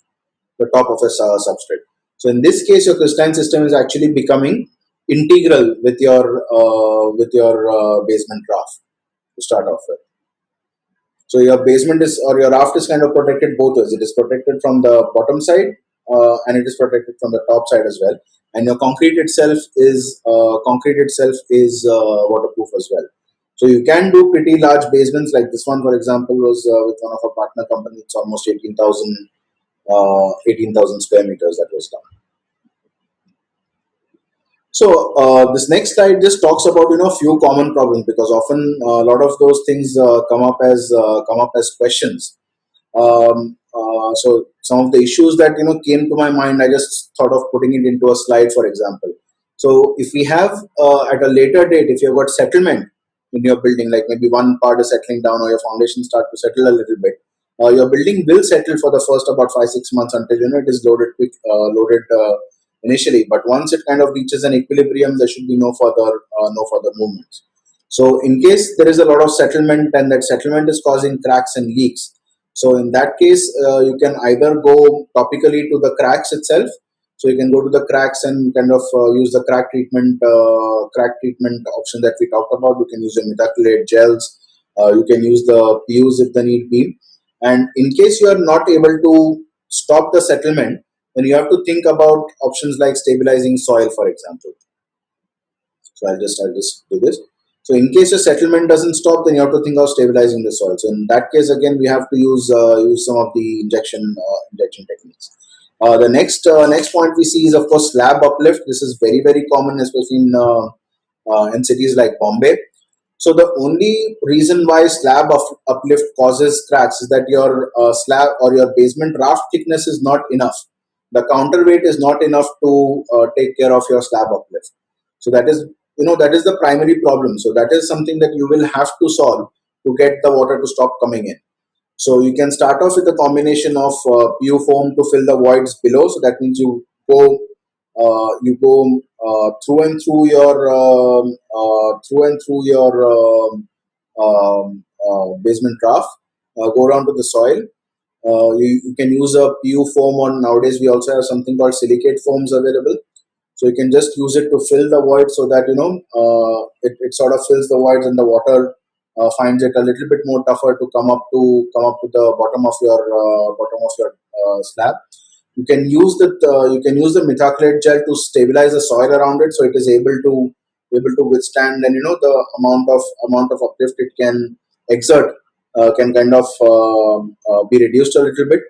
the top of a substrate. So in this case, your crystalline system is actually becoming integral with your basement raft to start off with. So your basement or your raft is kind of protected both ways. It is protected from the bottom side, and it is protected from the top side as well. And your concrete itself is waterproof as well. So you can do pretty large basements like this one, for example, was with one of our partner companies. It's almost 18,000 square meters that was done. So this next slide just talks about few common problems, because often a lot of those things come up as questions. So some of the issues that came to my mind, I just thought of putting it into a slide, for example. So if we have at a later date, if you've got settlement in your building, like maybe one part is settling down or your foundation start to settle a little bit, your building will settle for the first about 5-6 months until it is loaded initially. But once it kind of reaches an equilibrium, there should be no further movements. So in case there is a lot of settlement and that settlement is causing cracks and leaks, so in that case, you can either go topically to the cracks itself. So you can go to the cracks and kind of use the crack treatment option that we talked about. You can use the methacrylate gels. You can use the PUs if the need be. And in case you are not able to stop the settlement, then you have to think about options like stabilizing soil, for example. So I'll just do this. So in case your settlement doesn't stop, then you have to think of stabilizing the soil. So in that case, again, we have to use some of the injection techniques. The next point we see is, of course, slab uplift. This is very, very common, especially in cities like Bombay. So the only reason why slab uplift causes cracks is that your slab or your basement raft thickness is not enough. The counterweight is not enough to take care of your slab uplift. So that is the primary problem. So that is something that you will have to solve to get the water to stop coming in. So you can start off with a combination of PU foam to fill the voids below. So that means you go through and through your basement raft, go down to the soil. You can use a PU foam, or nowadays we also have something called silicate foams available. So you can just use it to fill the void, so that it sort of fills the voids, and the water finds it a little bit more tougher to come up to the bottom of your slab. You can use the methacrylate gel to stabilize the soil around it, so it is able to withstand, and the amount of uplift it can exert can kind of be reduced a little bit.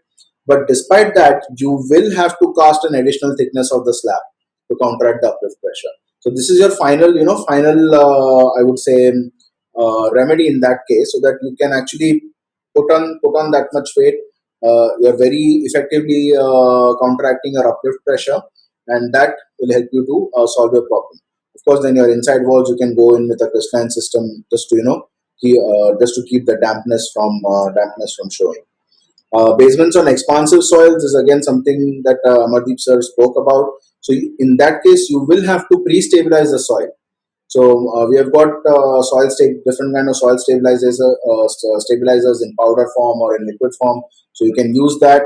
But despite that, you will have to cast an additional thickness of the slab to counteract the uplift pressure. So this is your final I would say remedy in that case, so that you can actually put on that much weight. You're very effectively counteracting your uplift pressure, and that will help you to solve your problem. Of course, then your inside walls, you can go in with a crystalline system just to keep the dampness from showing. Basements on expansive soils is again something that Amardeep sir spoke about. So in that case, you will have to pre-stabilize the soil. So we have got different kind of soil stabilizers in powder form or in liquid form. So you can use that.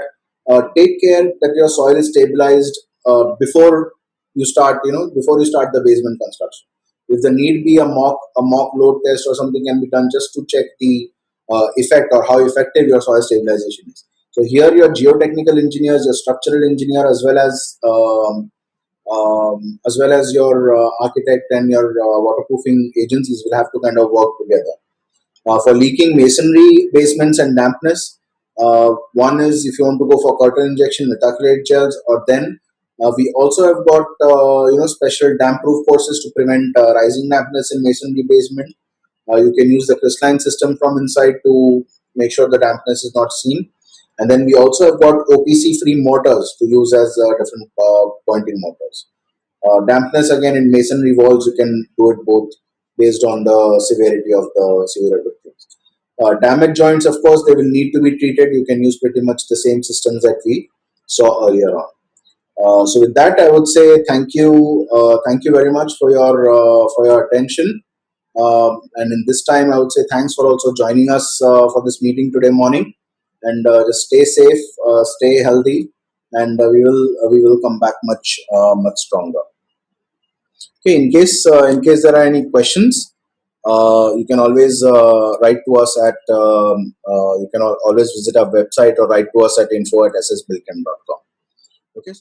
Take care that your soil is stabilized before you start. Before you start the basement construction. If the need be a mock load test or something can be done just to check the effect or how effective your soil stabilization is. So here your geotechnical engineers, your structural engineer, as well as your architect and your waterproofing agencies will have to kind of work together. For leaking masonry basements and dampness, one is if you want to go for curtain injection with acrylic gels, or then we also have got special damp proof courses to prevent rising dampness in masonry basement. You can use the crystalline system from inside to make sure the dampness is not seen. And then we also have got OPC free mortars to use as different pointing mortars. Dampness again in masonry walls, you can do it both based on the severity of the things. Damaged joints, of course, they will need to be treated. You can use pretty much the same systems that we saw earlier on. So with that, I would say thank you very much for your attention. And in this time, I would say thanks for also joining us for this meeting today morning. And just stay safe, stay healthy, and we will come back much stronger. Okay, in case there are any questions, you can always write to us at you can always visit our website or write to us at info@ssbuildchem.com. Okay.